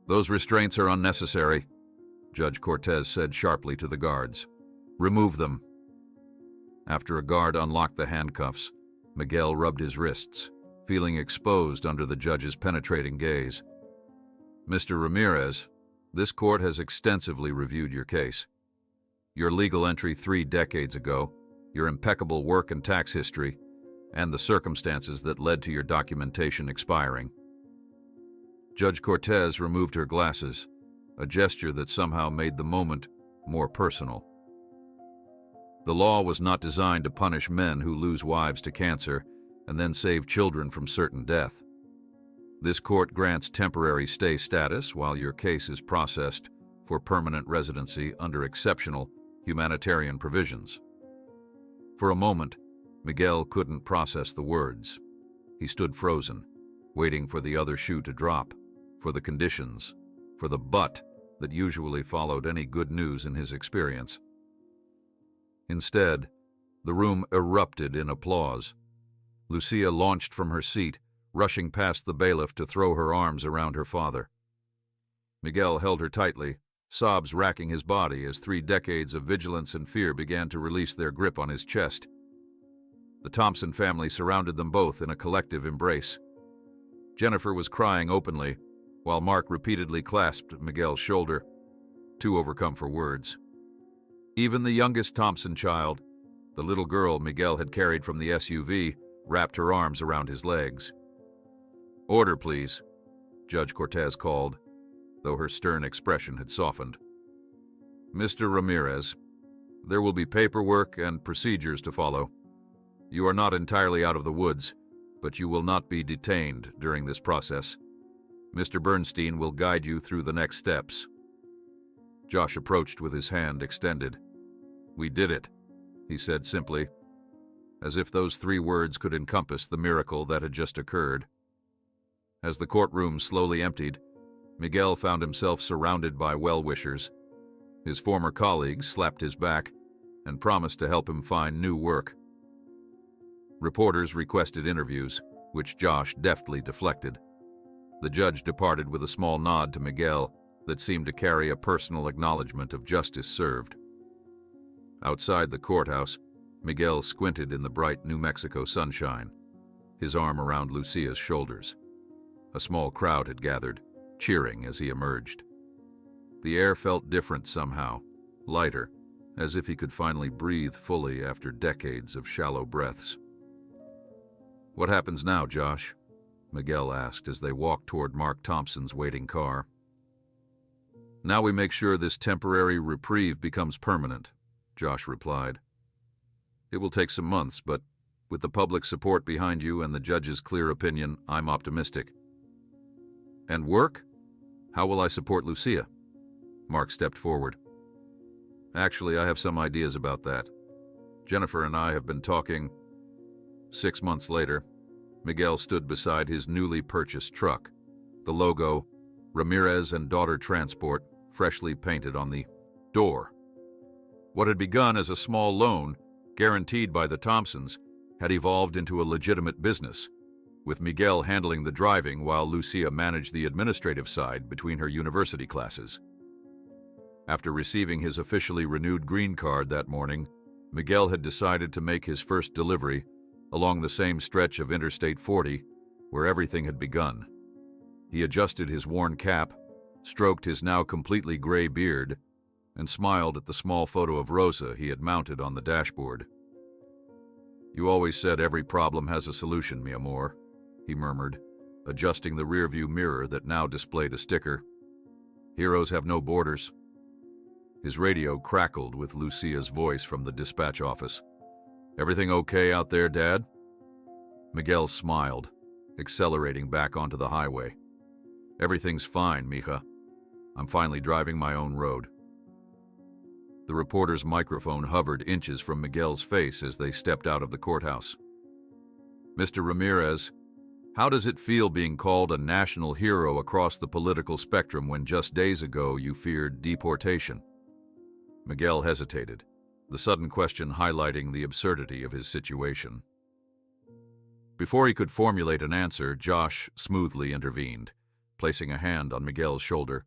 Those restraints are unnecessary, Judge Cortez said sharply to the guards. Remove them. After a guard unlocked the handcuffs, Miguel rubbed his wrists, feeling exposed under the judge's penetrating gaze. Mr. Ramirez, this court has extensively reviewed your case. Your legal entry 3 decades ago, your impeccable work and tax history, and the circumstances that led to your documentation expiring. Judge Cortez removed her glasses, a gesture that somehow made the moment more personal. The law was not designed to punish men who lose wives to cancer and then save children from certain death. This court grants temporary stay status while your case is processed for permanent residency under exceptional humanitarian provisions. For a moment, Miguel couldn't process the words. He stood frozen, waiting for the other shoe to drop, for the conditions, for the but that usually followed any good news in his experience. Instead, the room erupted in applause. Lucia launched from her seat, rushing past the bailiff to throw her arms around her father. Miguel held her tightly, sobs racking his body as 3 decades of vigilance and fear began to release their grip on his chest. The Thompson family surrounded them both in a collective embrace. Jennifer was crying openly, while Mark repeatedly clasped Miguel's shoulder, too overcome for words. Even the youngest Thompson child, the little girl Miguel had carried from the SUV, wrapped her arms around his legs. Order, please, Judge Cortez called, though her stern expression had softened. Mr. Ramirez, there will be paperwork and procedures to follow. You are not entirely out of the woods, but you will not be detained during this process. Mr. Bernstein will guide you through the next steps. Josh approached with his hand extended. We did it, he said simply, as if those 3 words could encompass the miracle that had just occurred. As the courtroom slowly emptied, Miguel found himself surrounded by well-wishers. His former colleagues slapped his back and promised to help him find new work. Reporters requested interviews, which Josh deftly deflected. The judge departed with a small nod to Miguel that seemed to carry a personal acknowledgement of justice served. Outside the courthouse, Miguel squinted in the bright New Mexico sunshine, his arm around Lucia's shoulders. A small crowd had gathered, cheering as he emerged. The air felt different somehow, lighter, as if he could finally breathe fully after decades of shallow breaths. What happens now, Josh? Miguel asked as they walked toward Mark Thompson's waiting car. Now we make sure this temporary reprieve becomes permanent, Josh replied. It will take some months, but with the public support behind you and the judge's clear opinion, I'm optimistic. And work? How will I support Lucia? Mark stepped forward. Actually, I have some ideas about that. Jennifer and I have been talking. 6 months later, Miguel stood beside his newly purchased truck, the logo, Ramirez and Daughter Transport, freshly painted on the door. What had begun as a small loan, guaranteed by the Thompsons, had evolved into a legitimate business, with Miguel handling the driving while Lucia managed the administrative side between her university classes. After receiving his officially renewed green card that morning, Miguel had decided to make his first delivery along the same stretch of Interstate 40 where everything had begun. He adjusted his worn cap, stroked his now completely gray beard, and smiled at the small photo of Rosa he had mounted on the dashboard. You always said every problem has a solution, mi amor, he murmured, adjusting the rearview mirror that now displayed a sticker. Heroes have no borders. His radio crackled with Lucia's voice from the dispatch office. Everything okay out there, Dad? Miguel smiled, accelerating back onto the highway. Everything's fine, mija. I'm finally driving my own road. The reporter's microphone hovered inches from Miguel's face as they stepped out of the courthouse. Mr. Ramirez, How does it feel being called a national hero across the political spectrum when just days ago you feared deportation? Miguel hesitated, the sudden question highlighting the absurdity of his situation. Before he could formulate an answer, Josh smoothly intervened, placing a hand on Miguel's shoulder.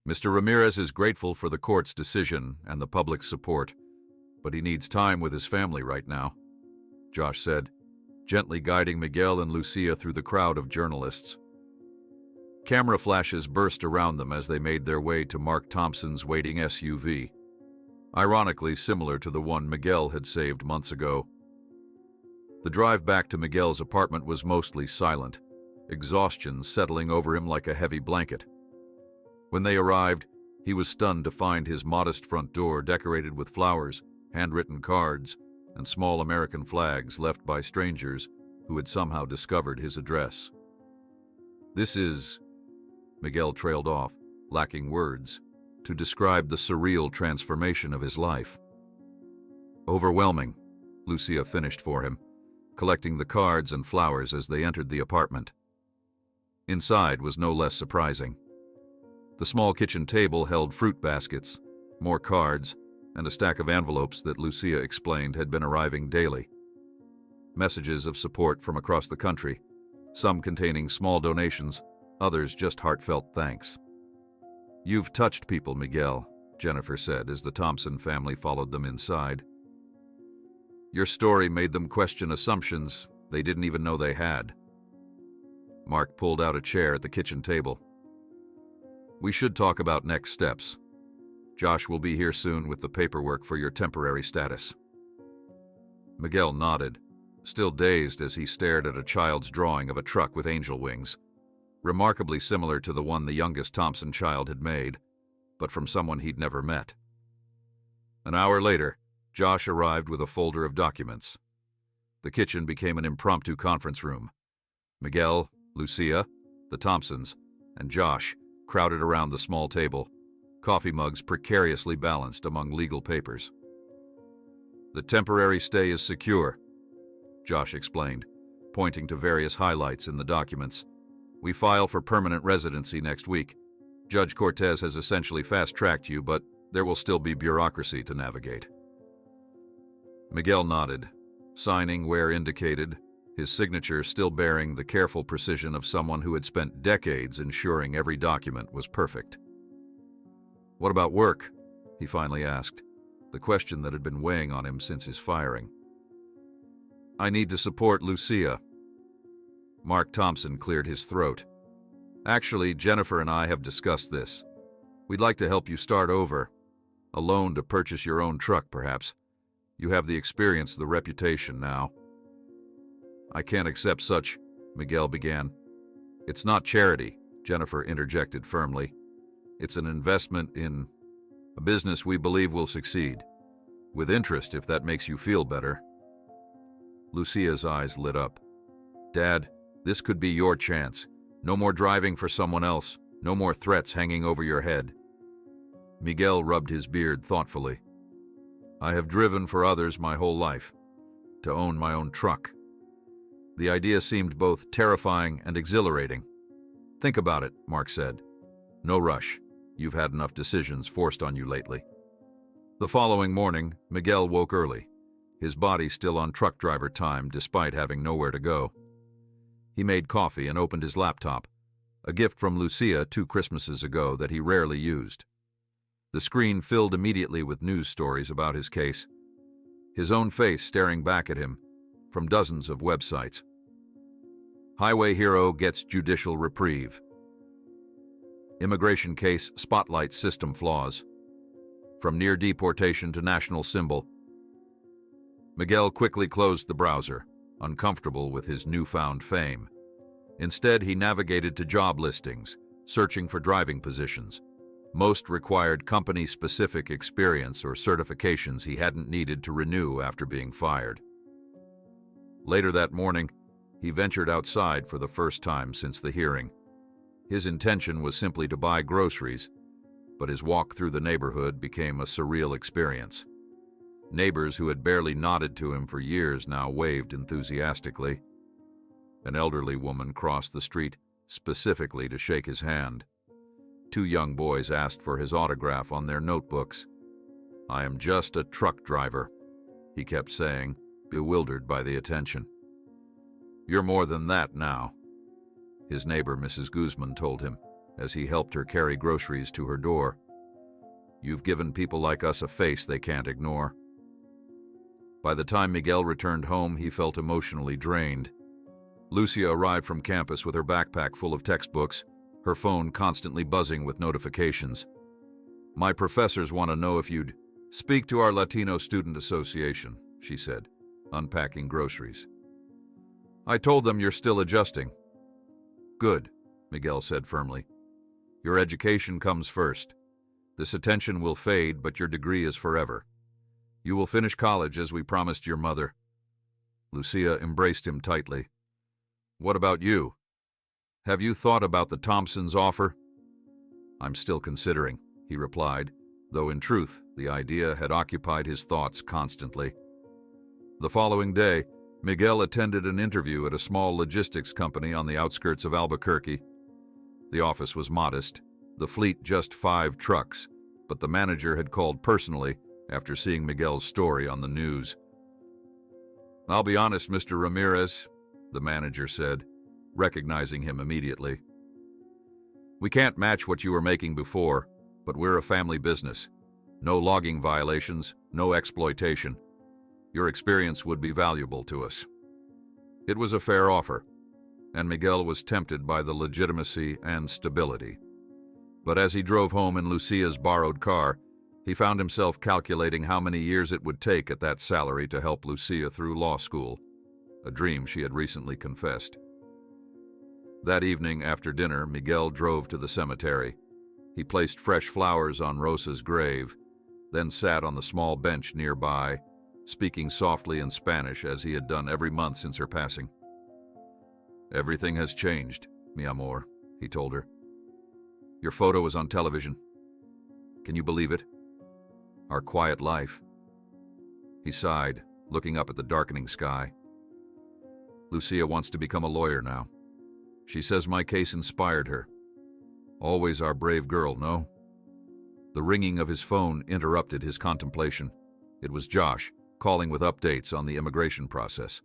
Mr. Ramirez is grateful for the court's decision and the public's support, but he needs time with his family right now, Josh said, gently guiding Miguel and Lucia through the crowd of journalists. Camera flashes burst around them as they made their way to Mark Thompson's waiting SUV, ironically similar to the one Miguel had saved months ago. The drive back to Miguel's apartment was mostly silent, exhaustion settling over him like a heavy blanket. When they arrived, he was stunned to find his modest front door decorated with flowers, handwritten cards, and small American flags left by strangers who had somehow discovered his address. This is... Miguel trailed off, lacking words, to describe the surreal transformation of his life. Overwhelming, Lucia finished for him, collecting the cards and flowers as they entered the apartment. Inside was no less surprising. The small kitchen table held fruit baskets, more cards, and a stack of envelopes that Lucia explained had been arriving daily. Messages of support from across the country, some containing small donations, others just heartfelt thanks. "You've touched people, Miguel," Jennifer said as the Thompson family followed them inside. "Your story made them question assumptions they didn't even know they had." Mark pulled out a chair at the kitchen table. "We should talk about next steps. Josh will be here soon with the paperwork for your temporary status." Miguel nodded, still dazed as he stared at a child's drawing of a truck with angel wings, remarkably similar to the one the youngest Thompson child had made, but from someone he'd never met. An hour later, Josh arrived with a folder of documents. The kitchen became an impromptu conference room. Miguel, Lucia, the Thompsons, and Josh crowded around the small table, coffee mugs precariously balanced among legal papers. "The temporary stay is secure," Josh explained, pointing to various highlights in the documents. "We file for permanent residency next week. Judge Cortez has essentially fast-tracked you, but there will still be bureaucracy to navigate." Miguel nodded, signing where indicated, his signature still bearing the careful precision of someone who had spent decades ensuring every document was perfect. "What about work?" he finally asked, the question that had been weighing on him since his firing. "I need to support Lucia." Mark Thompson cleared his throat. "Actually, Jennifer and I have discussed this. We'd like to help you start over. A loan to purchase your own truck, perhaps. You have the experience, the reputation now." "I can't accept such," Miguel began. "It's not charity," Jennifer interjected firmly. "It's an investment in a business we believe will succeed. With interest, if that makes you feel better." Lucia's eyes lit up. "Dad, this could be your chance. No more driving for someone else. No more threats hanging over your head." Miguel rubbed his beard thoughtfully. "I have driven for others my whole life. To own my own truck." The idea seemed both terrifying and exhilarating. "Think about it," Mark said. "No rush. You've had enough decisions forced on you lately." The following morning, Miguel woke early, his body still on truck driver time despite having nowhere to go. He made coffee and opened his laptop, a gift from Lucia 2 Christmases ago that he rarely used. The screen filled immediately with news stories about his case, his own face staring back at him from dozens of websites. Highway hero gets judicial reprieve. Immigration case spotlights system flaws. From near deportation to national symbol. Miguel quickly closed the browser, uncomfortable with his newfound fame. Instead, he navigated to job listings, searching for driving positions. Most required company-specific experience or certifications he hadn't needed to renew after being fired. Later that morning, he ventured outside for the first time since the hearing. His intention was simply to buy groceries, but his walk through the neighborhood became a surreal experience. Neighbors who had barely nodded to him for years now waved enthusiastically. An elderly woman crossed the street specifically to shake his hand. 2 young boys asked for his autograph on their notebooks. "I am just a truck driver," he kept saying, bewildered by the attention. "You're more than that now," his neighbor Mrs. Guzman told him as he helped her carry groceries to her door. "You've given people like us a face they can't ignore." By the time Miguel returned home, he felt emotionally drained. Lucia arrived from campus with her backpack full of textbooks, her phone constantly buzzing with notifications. "My professors want to know if you'd speak to our Latino Student Association," she said, unpacking groceries. "I told them you're still adjusting." "Good," Miguel said firmly. "Your education comes first. This attention will fade, but your degree is forever. You will finish college as we promised your mother." Lucia embraced him tightly. "What about you? Have you thought about the Thompsons' offer?" "I'm still considering," he replied, though in truth, the idea had occupied his thoughts constantly. The following day, Miguel attended an interview at a small logistics company on the outskirts of Albuquerque. The office was modest, the fleet just 5 trucks, but the manager had called personally after seeing Miguel's story on the news. "I'll be honest, Mr. Ramirez," the manager said, recognizing him immediately. "We can't match what you were making before, but we're a family business. No logging violations, no exploitation. Your experience would be valuable to us." It was a fair offer, and Miguel was tempted by the legitimacy and stability. But as he drove home in Lucia's borrowed car, he found himself calculating how many years it would take at that salary to help Lucia through law school, a dream she had recently confessed. That evening after dinner, Miguel drove to the cemetery. He placed fresh flowers on Rosa's grave, then sat on the small bench nearby, speaking softly in Spanish as he had done every month since her passing. "Everything has changed, mi amor," he told her. "Your photo is on television. Can you believe it? Our quiet life." He sighed, looking up at the darkening sky. "Lucia wants to become a lawyer now. She says my case inspired her. Always our brave girl, no?" The ringing of his phone interrupted his contemplation. It was Josh, calling with updates on the immigration process.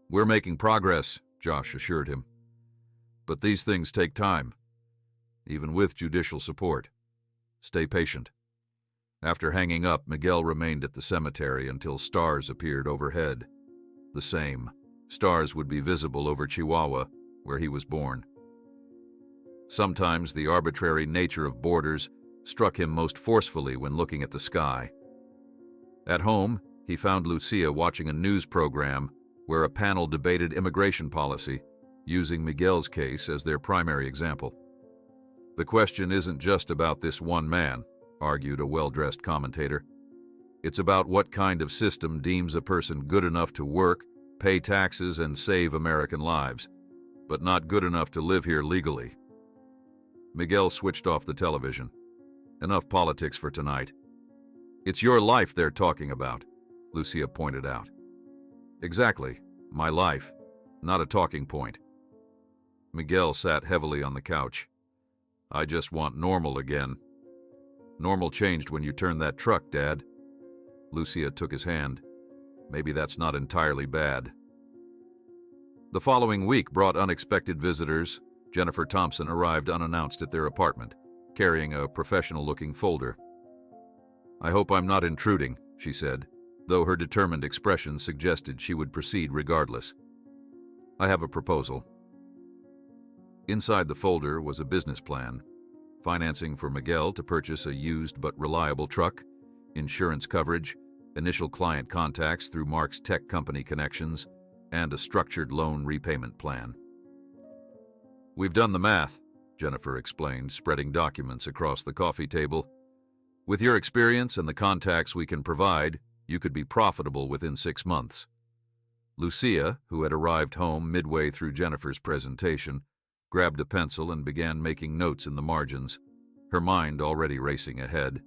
"We're making progress," Josh assured him. "But these things take time, even with judicial support. Stay patient." After hanging up, Miguel remained at the cemetery until stars appeared overhead. The same. Stars would be visible over Chihuahua, where he was born. Sometimes the arbitrary nature of borders struck him most forcefully when looking at the sky. At home, he found Lucia watching a news program where a panel debated immigration policy, using Miguel's case as their primary example. "The question isn't just about this one man," argued a well-dressed commentator. "It's about what kind of system deems a person good enough to work, pay taxes, and save American lives, but not good enough to live here legally." Miguel switched off the television. "Enough politics for tonight." "It's your life they're talking about," Lucia pointed out. "Exactly, my life, not a talking point." Miguel sat heavily on the couch. "I just want normal again." "Normal changed when you turned that truck, Dad." Lucia took his hand. "Maybe that's not entirely bad." The following week brought unexpected visitors. Jennifer Thompson arrived unannounced at their apartment, carrying a professional-looking folder. "I hope I'm not intruding," she said, though her determined expression suggested she would proceed regardless. "I have a proposal." Inside the folder was a business plan: financing for Miguel to purchase a used but reliable truck, insurance coverage, initial client contacts through Mark's tech company connections, and a structured loan repayment plan. "We've done the math," Jennifer explained, spreading documents across the coffee table. "With your experience and the contacts we can provide, you could be profitable within 6 months." Lucia, who had arrived home midway through Jennifer's presentation, grabbed a pencil and began making notes in the margins, her mind already racing ahead.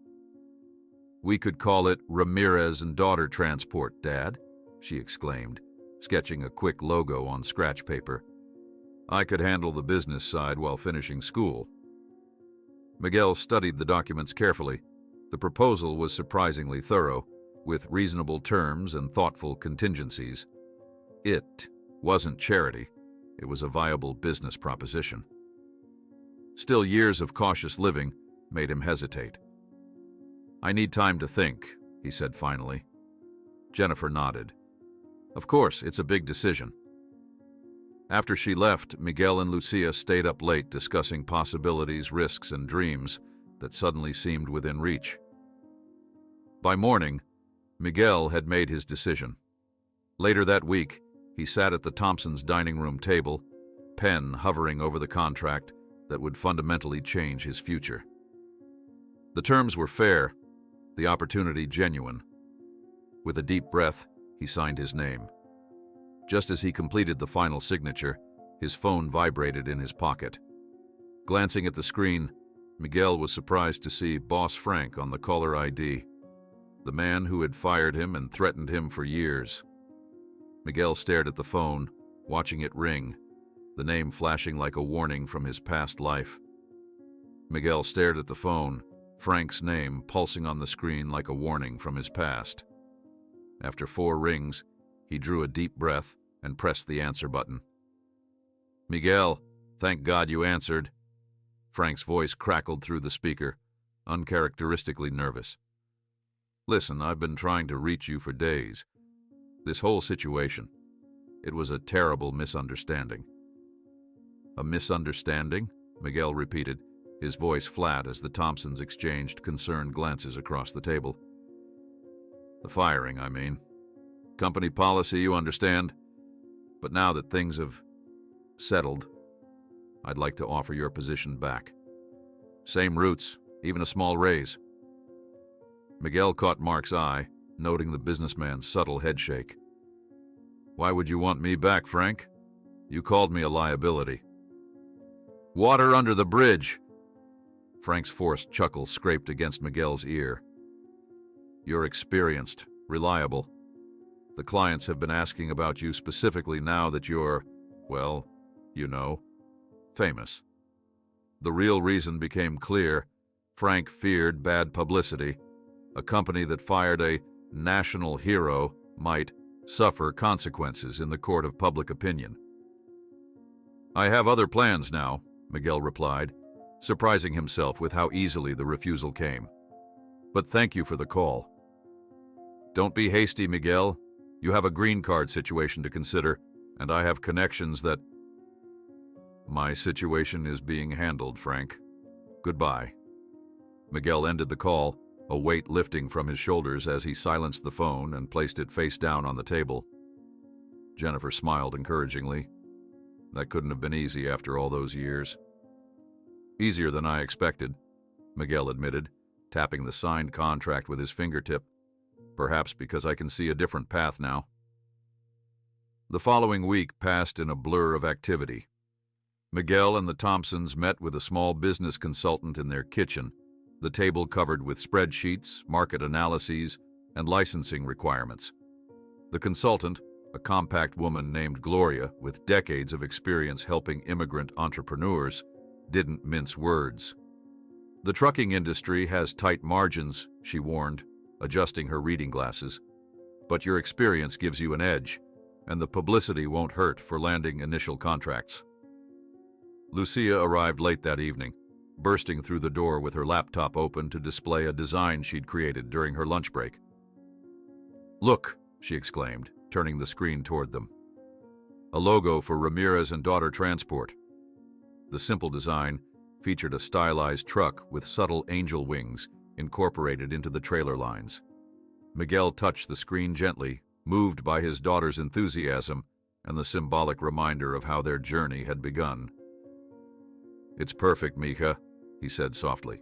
"We could call it Ramirez and Daughter Transport, Dad," she exclaimed, sketching a quick logo on scratch paper. I could handle the business side while finishing school. Miguel studied the documents carefully. The proposal was surprisingly thorough, with reasonable terms and thoughtful contingencies. It wasn't charity. It was a viable business proposition. Still, years of cautious living made him hesitate. "I need time to think," he said finally. Jennifer nodded. "Of course, it's a big decision." After she left, Miguel and Lucia stayed up late discussing possibilities, risks, and dreams that suddenly seemed within reach. By morning, Miguel had made his decision. Later that week, he sat at the Thompsons' dining room table, pen hovering over the contract that would fundamentally change his future. The terms were fair, the opportunity genuine. With a deep breath, he signed his name. Just as he completed the final signature, his phone vibrated in his pocket. Glancing at the screen, Miguel was surprised to see Boss Frank on the caller ID, the man who had fired him and threatened him for years. Miguel stared at the phone, watching it ring, the name flashing like a warning from his past life. Miguel stared at the phone, Frank's name pulsing on the screen like a warning from his past. After 4 rings, he drew a deep breath and pressed the answer button. "Miguel, thank God you answered." Frank's voice crackled through the speaker, uncharacteristically nervous. "Listen, I've been trying to reach you for days. This whole situation, it was a terrible misunderstanding." "A misunderstanding?" Miguel repeated, his voice flat as the Thompsons exchanged concerned glances across the table. "The firing, I mean. Company policy, you understand. But now that things have settled, I'd like to offer your position back. Same roots, even a small raise." Miguel caught Mark's eye, noting the businessman's subtle headshake. "Why would you want me back, Frank? You called me a liability." "Water under the bridge." Frank's forced chuckle scraped against Miguel's ear. "You're experienced, reliable. The clients have been asking about you specifically now that you're, well, you know, famous." The real reason became clear. Frank feared bad publicity. A company that fired a national hero might suffer consequences in the court of public opinion. "I have other plans now," Miguel replied, surprising himself with how easily the refusal came. "But thank you for the call." "Don't be hasty, Miguel. You have a green card situation to consider, and I have connections that—" "My situation is being handled, Frank. Goodbye." Miguel ended the call, a weight lifting from his shoulders as he silenced the phone and placed it face down on the table. Jennifer smiled encouragingly. That couldn't have been easy after all those years. "Easier than I expected," Miguel admitted, tapping the signed contract with his fingertip. "Perhaps because I can see a different path now." The following week passed in a blur of activity. Miguel and the Thompsons met with a small business consultant in their kitchen, the table covered with spreadsheets, market analyses, and licensing requirements. The consultant, a compact woman named Gloria with decades of experience helping immigrant entrepreneurs, didn't mince words. "The trucking industry has tight margins," she warned, adjusting her reading glasses. "But your experience gives you an edge, and the publicity won't hurt for landing initial contracts." Lucia arrived late that evening, bursting through the door with her laptop open to display a design she'd created during her lunch break. "Look," she exclaimed, turning the screen toward them. "A logo for Ramirez and Daughter Transport." The simple design featured a stylized truck with subtle angel wings incorporated into the trailer lines. Miguel touched the screen gently, moved by his daughter's enthusiasm and the symbolic reminder of how their journey had begun. "It's perfect, Mija," he said softly.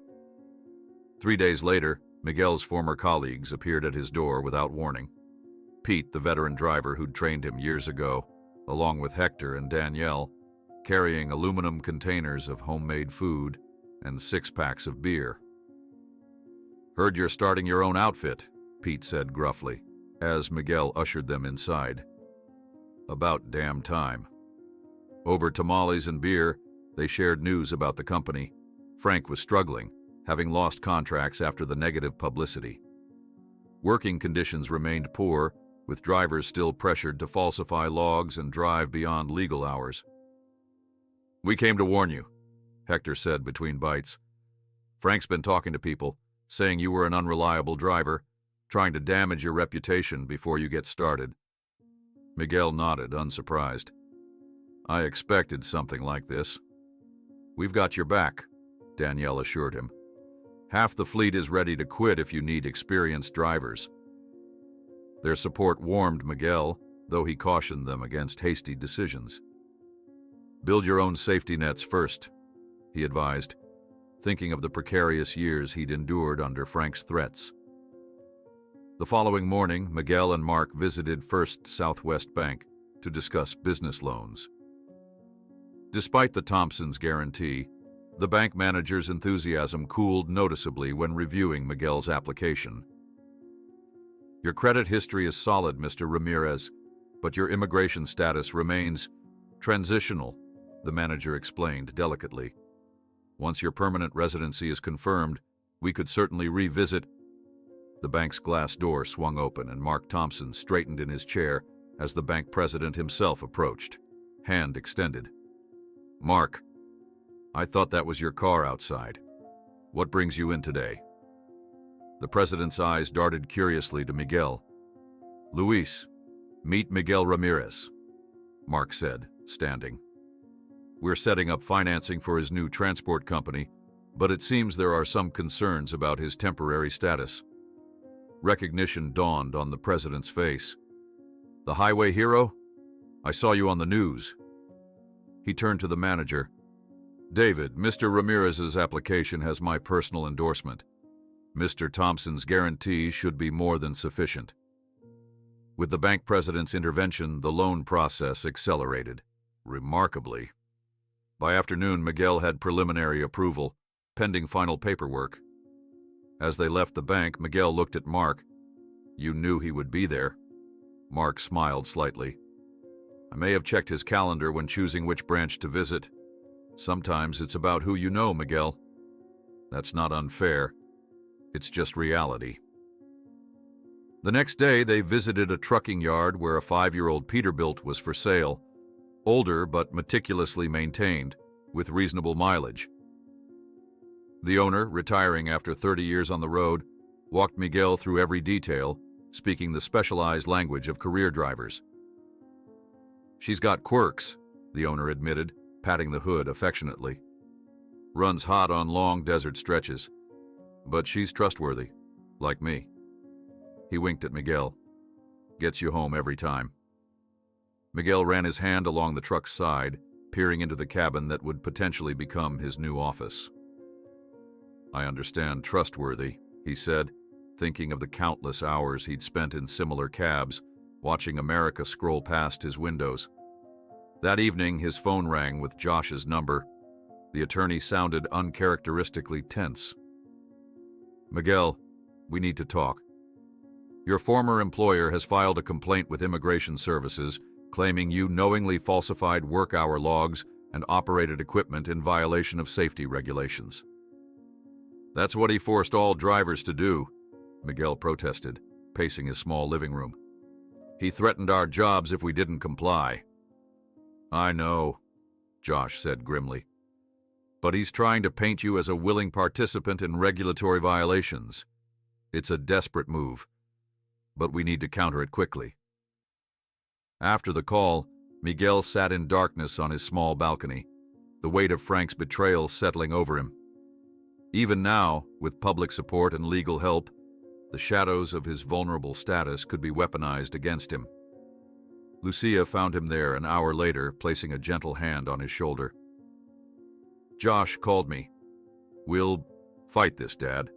3 days later, Miguel's former colleagues appeared at his door without warning. Pete, the veteran driver who'd trained him years ago, along with Hector and Danielle, carrying aluminum containers of homemade food and 6-packs of beer. "Heard you're starting your own outfit," Pete said gruffly, as Miguel ushered them inside. About damn time. Over tamales and beer, they shared news about the company. Frank was struggling, having lost contracts after the negative publicity. Working conditions remained poor, with drivers still pressured to falsify logs and drive beyond legal hours. "We came to warn you," Hector said between bites. "Frank's been talking to people, saying you were an unreliable driver, trying to damage your reputation before you get started." Miguel nodded, unsurprised. "I expected something like this." "We've got your back," Danielle assured him. "Half the fleet is ready to quit if you need experienced drivers." Their support warmed Miguel, though he cautioned them against hasty decisions. "Build your own safety nets first," he advised, thinking of the precarious years he'd endured under Frank's threats. The following morning, Miguel and Mark visited First Southwest Bank to discuss business loans. Despite the Thompsons' guarantee, the bank manager's enthusiasm cooled noticeably when reviewing Miguel's application. "Your credit history is solid, Mr. Ramirez, but your immigration status remains transitional," the manager explained delicately. "Once your permanent residency is confirmed, we could certainly revisit." The bank's glass door swung open and Mark Thompson straightened in his chair as the bank president himself approached, hand extended. "Mark, I thought that was your car outside. What brings you in today?" The president's eyes darted curiously to Miguel. "Luis, meet Miguel Ramirez," Mark said, standing. "We're setting up financing for his new transport company, but it seems there are some concerns about his temporary status." Recognition dawned on the president's face. "The highway hero? I saw you on the news." He turned to the manager. "David, Mr. Ramirez's application has my personal endorsement. Mr. Thompson's guarantee should be more than sufficient." With the bank president's intervention, the loan process accelerated, remarkably. By afternoon, Miguel had preliminary approval, pending final paperwork. As they left the bank, Miguel looked at Mark. "You knew he would be there." Mark smiled slightly. "I may have checked his calendar when choosing which branch to visit. Sometimes it's about who you know, Miguel. That's not unfair. It's just reality." The next day, they visited a trucking yard where a 5-year-old Peterbilt was for sale, older but meticulously maintained, with reasonable mileage. The owner, retiring after 30 years on the road, walked Miguel through every detail, speaking the specialized language of career drivers. "She's got quirks," the owner admitted, patting the hood affectionately. "Runs hot on long desert stretches. But she's trustworthy, like me." He winked at Miguel. "Gets you home every time." Miguel ran his hand along the truck's side, peering into the cabin that would potentially become his new office. "I understand trustworthy," he said, thinking of the countless hours he'd spent in similar cabs, watching America scroll past his windows. That evening, his phone rang with Josh's number. The attorney sounded uncharacteristically tense. "Miguel, we need to talk. Your former employer has filed a complaint with Immigration Services claiming you knowingly falsified work hour logs and operated equipment in violation of safety regulations." "That's what he forced all drivers to do," Miguel protested, pacing his small living room. "He threatened our jobs if we didn't comply." "I know," Josh said grimly. "But he's trying to paint you as a willing participant in regulatory violations. It's a desperate move, but we need to counter it quickly." After the call, Miguel sat in darkness on his small balcony, the weight of Frank's betrayal settling over him. Even now, with public support and legal help, the shadows of his vulnerable status could be weaponized against him. Lucia found him there an hour later, placing a gentle hand on his shoulder. "Josh called me. We'll fight this, Dad."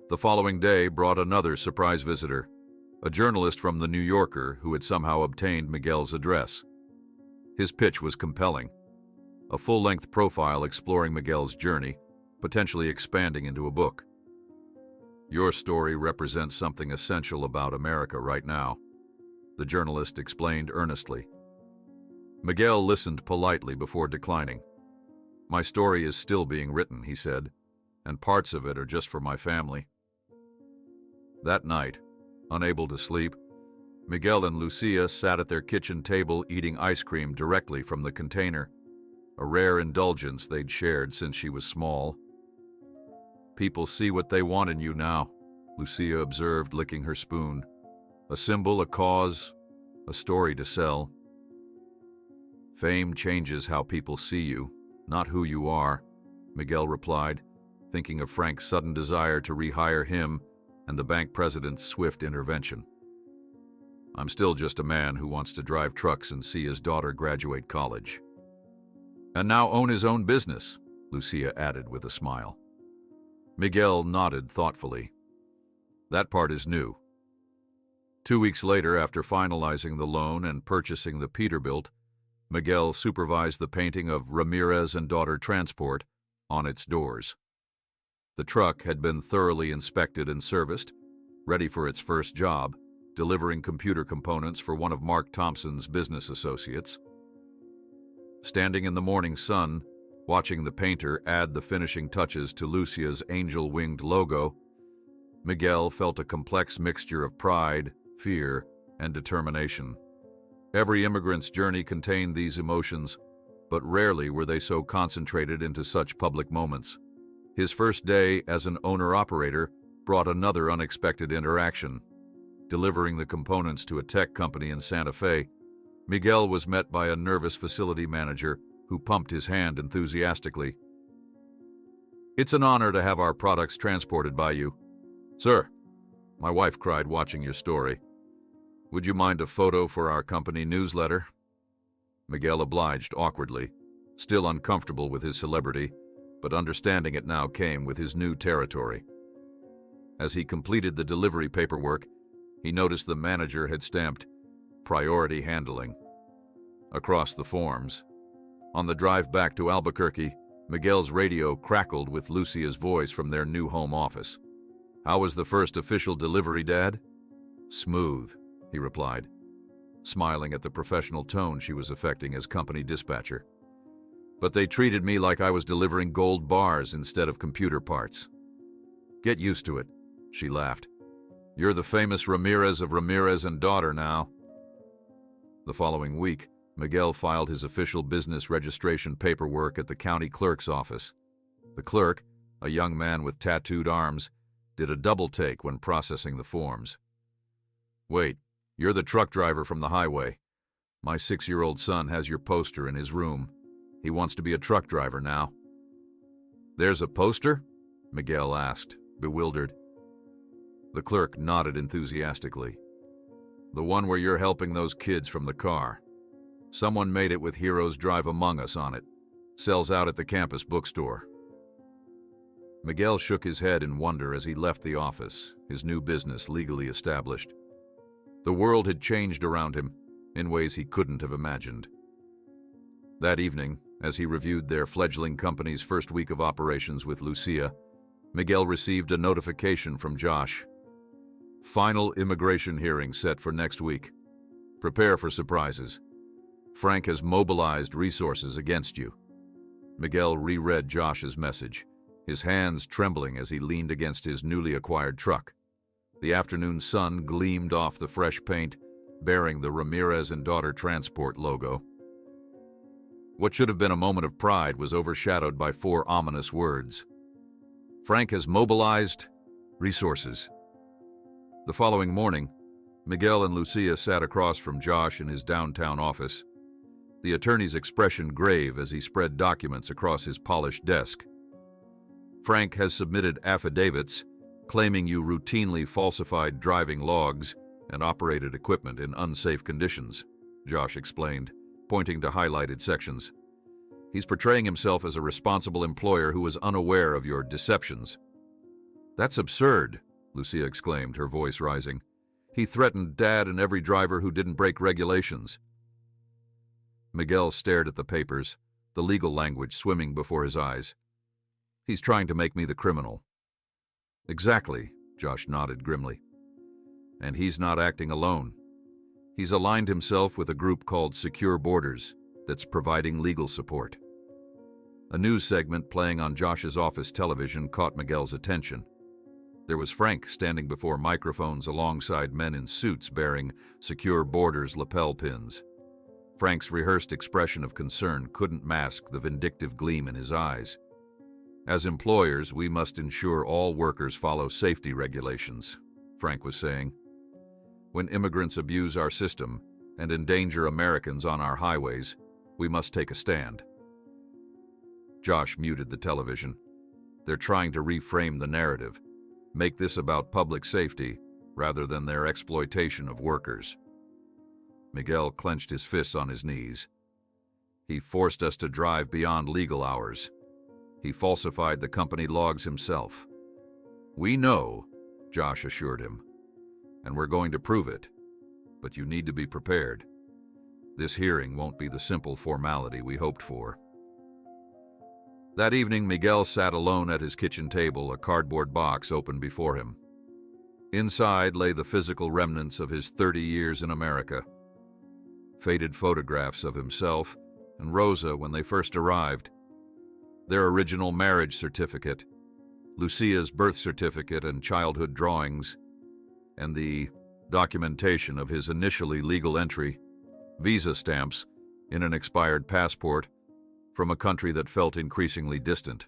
The following day brought another surprise visitor, a journalist from The New Yorker who had somehow obtained Miguel's address. His pitch was compelling, a full-length profile exploring Miguel's journey, potentially expanding into a book. "Your story represents something essential about America right now. the journalist explained earnestly. Miguel listened politely before declining. "My story is still being written," he said, "and parts of it are just for my family." That night, unable to sleep, Miguel and Lucia sat at their kitchen table eating ice cream directly from the container, a rare indulgence they'd shared since she was small. "People see what they want in you now," Lucia observed, licking her spoon. "A symbol, a cause, a story to sell." "Fame changes how people see you, not who you are," Miguel replied, thinking of Frank's sudden desire to rehire him and the bank president's swift intervention. "I'm still just a man who wants to drive trucks and see his daughter graduate college." "And now own his own business," Lucia added with a smile. Miguel nodded thoughtfully. "That part is new." 2 weeks later, after finalizing the loan and purchasing the Peterbilt, Miguel supervised the painting of Ramirez and Daughter Transport on its doors. The truck had been thoroughly inspected and serviced, ready for its first job, delivering computer components for one of Mark Thompson's business associates. Standing in the morning sun, watching the painter add the finishing touches to Lucia's angel-winged logo, Miguel felt a complex mixture of pride, fear, and determination. Every immigrant's journey contained these emotions, but rarely were they so concentrated into such public moments. His first day as an owner-operator brought another unexpected interaction. Delivering the components to a tech company in Santa Fe, Miguel was met by a nervous facility manager who pumped his hand enthusiastically. "It's an honor to have our products transported by you." "Sir," my wife cried watching your story, "would you mind a photo for our company newsletter?" Miguel obliged awkwardly, still uncomfortable with his celebrity, but understanding it now came with his new territory. As he completed the delivery paperwork, he noticed the manager had stamped "Priority Handling" across the forms. On the drive back to Albuquerque, Miguel's radio crackled with Lucia's voice from their new home office. "How was the first official delivery, Dad?" "Smooth," he replied, smiling at the professional tone she was affecting as company dispatcher. "But they treated me like I was delivering gold bars instead of computer parts." "Get used to it," she laughed. "You're the famous Ramirez of Ramirez and Daughter now." The following week, Miguel filed his official business registration paperwork at the county clerk's office. The clerk, a young man with tattooed arms, did a double take when processing the forms. "Wait, you're the truck driver from the highway. My 6-year-old son has your poster in his room. He wants to be a truck driver now." "There's a poster?" Miguel asked, bewildered. The clerk nodded enthusiastically. "The one where you're helping those kids from the car. Someone made it with Heroes Drive Among Us on it. Sells out at the campus bookstore." Miguel shook his head in wonder as he left the office, his new business legally established. The world had changed around him in ways he couldn't have imagined. That evening, as he reviewed their fledgling company's first week of operations with Lucia, Miguel received a notification from Josh. "Final immigration hearing set for next week. Prepare for surprises. Frank has mobilized resources against you." Miguel reread Josh's message, his hands trembling as he leaned against his newly acquired truck. The afternoon sun gleamed off the fresh paint, bearing the Ramirez and Daughter Transport logo. What should have been a moment of pride was overshadowed by 4 ominous words. "Frank has mobilized resources." The following morning, Miguel and Lucia sat across from Josh in his downtown office, the attorney's expression grave as he spread documents across his polished desk. "Frank has submitted affidavits claiming you routinely falsified driving logs and operated equipment in unsafe conditions," Josh explained, pointing to highlighted sections. "He's portraying himself as a responsible employer who was unaware of your deceptions." "That's absurd," Lucia exclaimed, her voice rising. "He threatened Dad and every driver who didn't break regulations." Miguel stared at the papers, the legal language swimming before his eyes. "He's trying to make me the criminal." "Exactly," Josh nodded grimly. "And he's not acting alone. He's aligned himself with a group called Secure Borders that's providing legal support. A news segment playing on Josh's office television caught Miguel's attention. There was Frank standing before microphones alongside men in suits bearing Secure Borders lapel pins. Frank's rehearsed expression of concern couldn't mask the vindictive gleam in his eyes. As employers, we must ensure all workers follow safety regulations, Frank was saying. When immigrants abuse our system and endanger Americans on our highways, we must take a stand. Josh muted the television. They're trying to reframe the narrative, make this about public safety rather than their exploitation of workers. Miguel clenched his fists on his knees. He forced us to drive beyond legal hours. He falsified the company logs himself. We know, Josh assured him, and we're going to prove it. But you need to be prepared. This hearing won't be the simple formality we hoped for. That evening, Miguel sat alone at his kitchen table, a cardboard box open before him. Inside lay the physical remnants of his 30 years in America. Faded photographs of himself and Rosa when they first arrived, their original marriage certificate, Lucia's birth certificate and childhood drawings, and the documentation of his initially legal entry, visa stamps in an expired passport from a country that felt increasingly distant.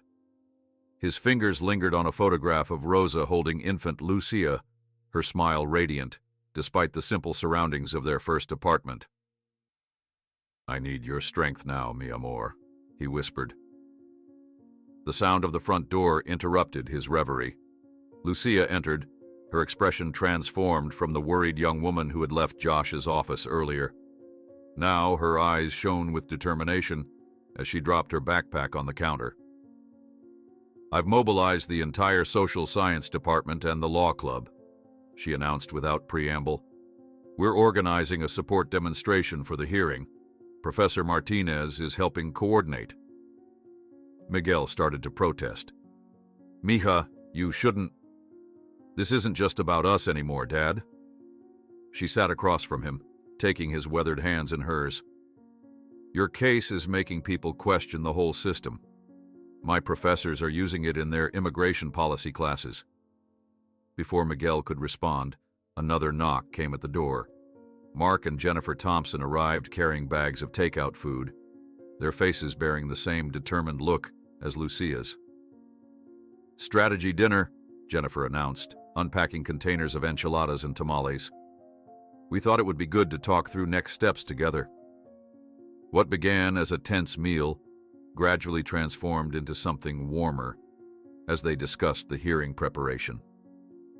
His fingers lingered on a photograph of Rosa holding infant Lucia, her smile radiant, despite the simple surroundings of their first apartment. "I need your strength now, mi amor," he whispered. The sound of the front door interrupted his reverie. Lucia entered, her expression transformed from the worried young woman who had left Josh's office earlier. Now her eyes shone with determination as she dropped her backpack on the counter. "I've mobilized the entire social science department and the law club," she announced without preamble. "We're organizing a support demonstration for the hearing. Professor Martinez is helping coordinate." Miguel started to protest. "Mija, you shouldn't. This isn't just about us anymore, Dad." She sat across from him, taking his weathered hands in hers. "Your case is making people question the whole system. My professors are using it in their immigration policy classes." Before Miguel could respond, another knock came at the door. Mark and Jennifer Thompson arrived carrying bags of takeout food, their faces bearing the same determined look as Lucia's. "Strategy dinner," Jennifer announced, unpacking containers of enchiladas and tamales. "We thought it would be good to talk through next steps together." What began as a tense meal gradually transformed into something warmer as they discussed the hearing preparation.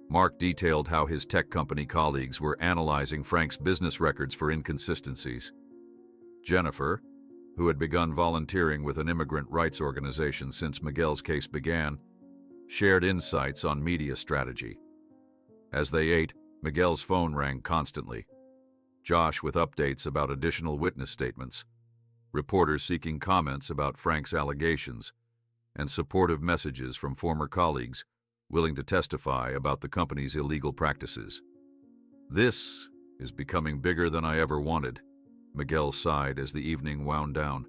Mark detailed how his tech company colleagues were analyzing Frank's business records for inconsistencies. Jennifer, who had begun volunteering with an immigrant rights organization since Miguel's case began, shared insights on media strategy. As they ate, Miguel's phone rang constantly. Josh with updates about additional witness statements, reporters seeking comments about Frank's allegations, and supportive messages from former colleagues willing to testify about the company's illegal practices. "This is becoming bigger than I ever wanted," Miguel sighed as the evening wound down.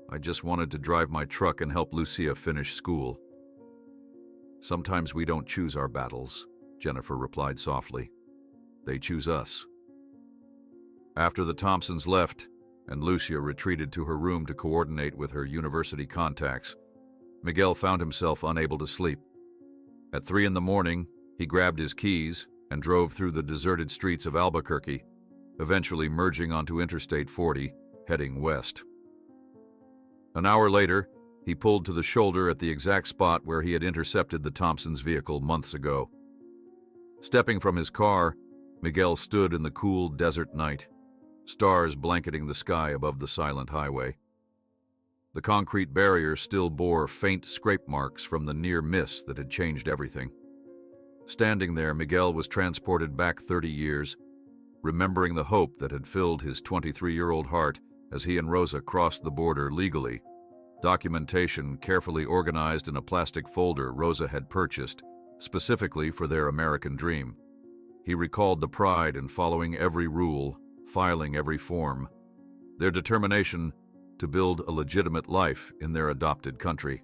"I just wanted to drive my truck and help Lucia finish school." "Sometimes we don't choose our battles," Jennifer replied softly. "They choose us." After the Thompsons left and Lucia retreated to her room to coordinate with her university contacts, Miguel found himself unable to sleep. At 3 a.m, he grabbed his keys and drove through the deserted streets of Albuquerque, eventually merging onto Interstate 40, heading west. An hour later, he pulled to the shoulder at the exact spot where he had intercepted the Thompsons' vehicle months ago. Stepping from his car, Miguel stood in the cool desert night, stars blanketing the sky above the silent highway. The concrete barrier still bore faint scrape marks from the near miss that had changed everything. Standing there, Miguel was transported back 30 years, remembering the hope that had filled his 23-year-old heart as he and Rosa crossed the border legally, documentation carefully organized in a plastic folder Rosa had purchased specifically for their American dream. He recalled the pride in following every rule filing every form, their determination to build a legitimate life in their adopted country.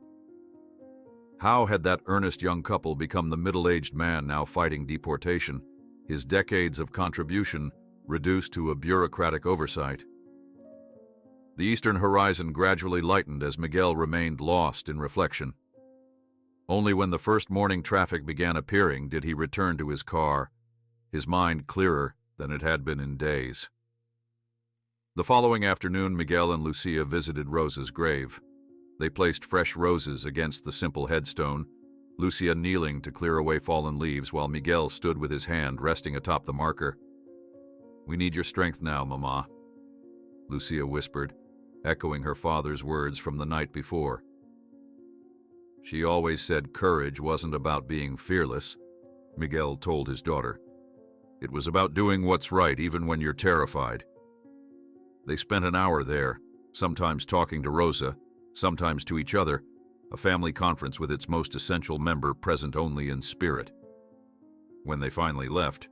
How had that earnest young couple become the middle-aged man now fighting deportation, his decades of contribution reduced to a bureaucratic oversight? The eastern horizon gradually lightened as Miguel remained lost in reflection. Only when the first morning traffic began appearing did he return to his car, his mind clearer than it had been in days. The following afternoon, Miguel and Lucia visited Rosa's grave. They placed fresh roses against the simple headstone, Lucia kneeling to clear away fallen leaves while Miguel stood with his hand resting atop the marker. "We need your strength now, Mama," Lucia whispered, echoing her father's words from the night before. "She always said courage wasn't about being fearless," Miguel told his daughter. "It was about doing what's right even when you're terrified." They spent an hour there, sometimes talking to Rosa, sometimes to each other, a family conference with its most essential member present only in spirit. When they finally left,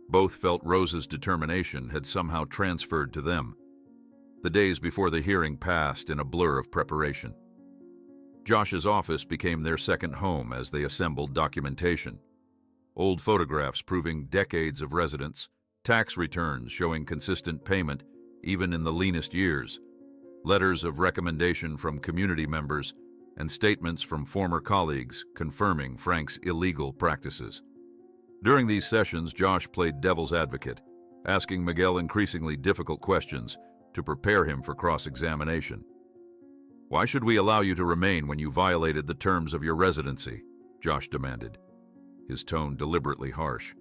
both felt Rosa's determination had somehow transferred to them. The days before the hearing passed in a blur of preparation. Josh's office became their second home as they assembled documentation. Old photographs proving decades of residence, tax returns showing consistent payment even in the leanest years, letters of recommendation from community members, and statements from former colleagues confirming Frank's illegal practices. During these sessions, Josh played devil's advocate, asking Miguel increasingly difficult questions to prepare him for cross-examination. "Why should we allow you to remain when you violated the terms of your residency?" Josh demanded, his tone deliberately harsh.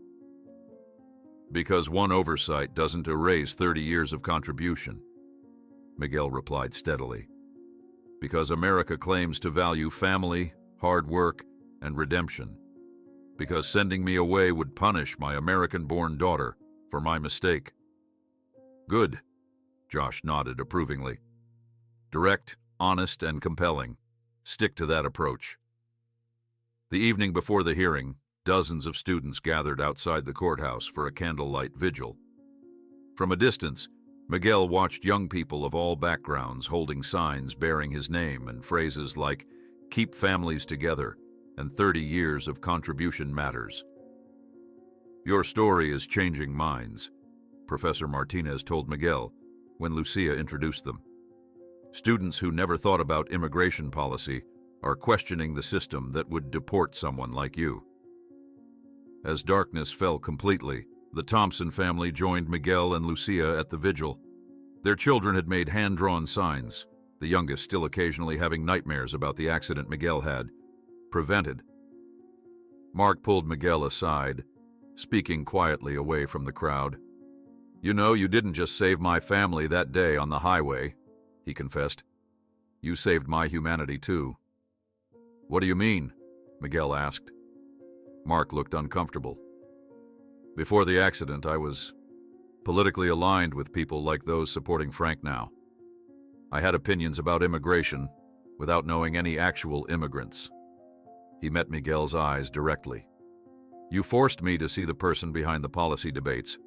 "Because one oversight doesn't erase 30 years of contribution," Miguel replied steadily. "Because America claims to value family, hard work, and redemption. Because sending me away would punish my American-born daughter for my mistake." "Good," Josh nodded approvingly. "Direct, honest, and compelling. Stick to that approach." The evening before the hearing, dozens of students gathered outside the courthouse for a candlelight vigil. From a distance, Miguel watched young people of all backgrounds holding signs bearing his name and phrases like "Keep families together" and 30 years of contribution matters. "Your story is changing minds," Professor Martinez told Miguel when Lucia introduced them. "Students who never thought about immigration policy are questioning the system that would deport someone like you." As darkness fell completely, the Thompson family joined Miguel and Lucia at the vigil. Their children had made hand-drawn signs, the youngest still occasionally having nightmares about the accident Miguel had prevented. Mark pulled Miguel aside, speaking quietly away from the crowd. "You know, you didn't just save my family that day on the highway," he confessed. "You saved my humanity too." "What do you mean?" Miguel asked. Mark looked uncomfortable. "Before the accident, I was politically aligned with people like those supporting Frank now. I had opinions about immigration without knowing any actual immigrants." He met Miguel's eyes directly. "You forced me to see the person behind the policy debates.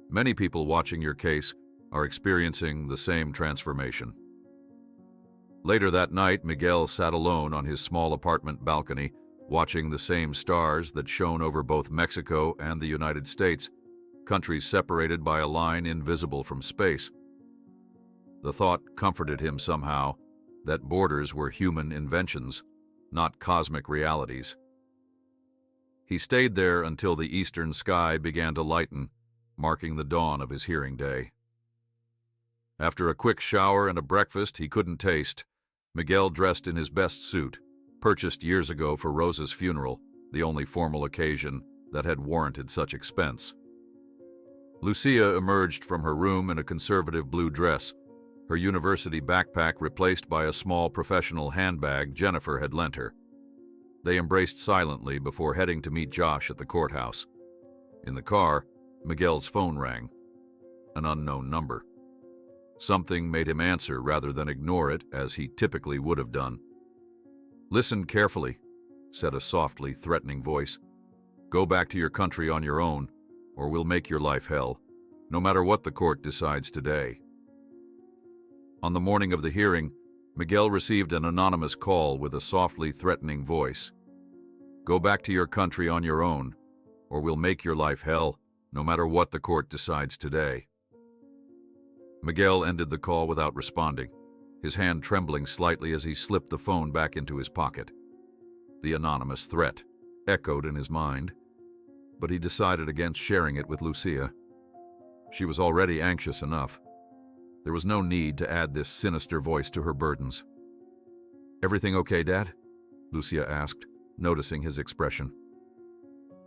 Many people watching your case are experiencing the same transformation." Later that night, Miguel sat alone on his small apartment balcony, watching the same stars that shone over both Mexico and the United States, countries separated by a line invisible from space. The thought comforted him somehow that borders were human inventions, not cosmic realities. He stayed there until the eastern sky began to lighten, marking the dawn of his hearing day. After a quick shower and a breakfast he couldn't taste, Miguel dressed in his best suit, purchased years ago for Rosa's funeral, the only formal occasion that had warranted such expense. Lucia emerged from her room in a conservative blue dress, her university backpack replaced by a small professional handbag Jennifer had lent her. They embraced silently before heading to meet Josh at the courthouse. In the car, Miguel's phone rang. An unknown number. Something made him answer rather than ignore it, as he typically would have done. "Listen carefully," said a softly threatening voice. "Go back to your country on your own, or we'll make your life hell." no matter what the court decides today. On the morning of the hearing, Miguel received an anonymous call with a softly threatening voice. "Go back to your country on your own, or we'll make your life hell, no matter what the court decides today." Miguel ended the call without responding, his hand trembling slightly as he slipped the phone back into his pocket. The anonymous threat echoed in his mind, but he decided against sharing it with Lucia. She was already anxious enough. There was no need to add this sinister voice to her burdens. "Everything okay, Dad?" Lucia asked, noticing his expression.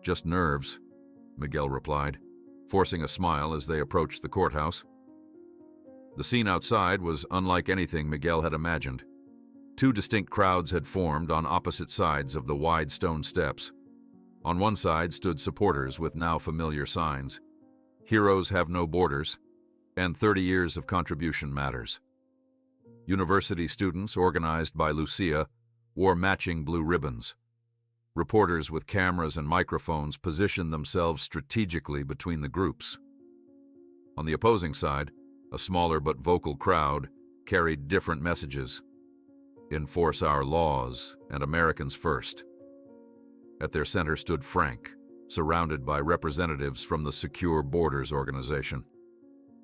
"Just nerves," Miguel replied, forcing a smile as they approached the courthouse. The scene outside was unlike anything Miguel had imagined. Two distinct crowds had formed on opposite sides of the wide stone steps. On one side stood supporters with now familiar signs: "Heroes have no borders," and 30 years of contribution matters. University students, organized by Lucia, wore matching blue ribbons. Reporters with cameras and microphones positioned themselves strategically between the groups. On the opposing side, a smaller but vocal crowd carried different messages: "Enforce our laws" and "Americans first." At their center stood Frank, surrounded by representatives from the Secure Borders organization,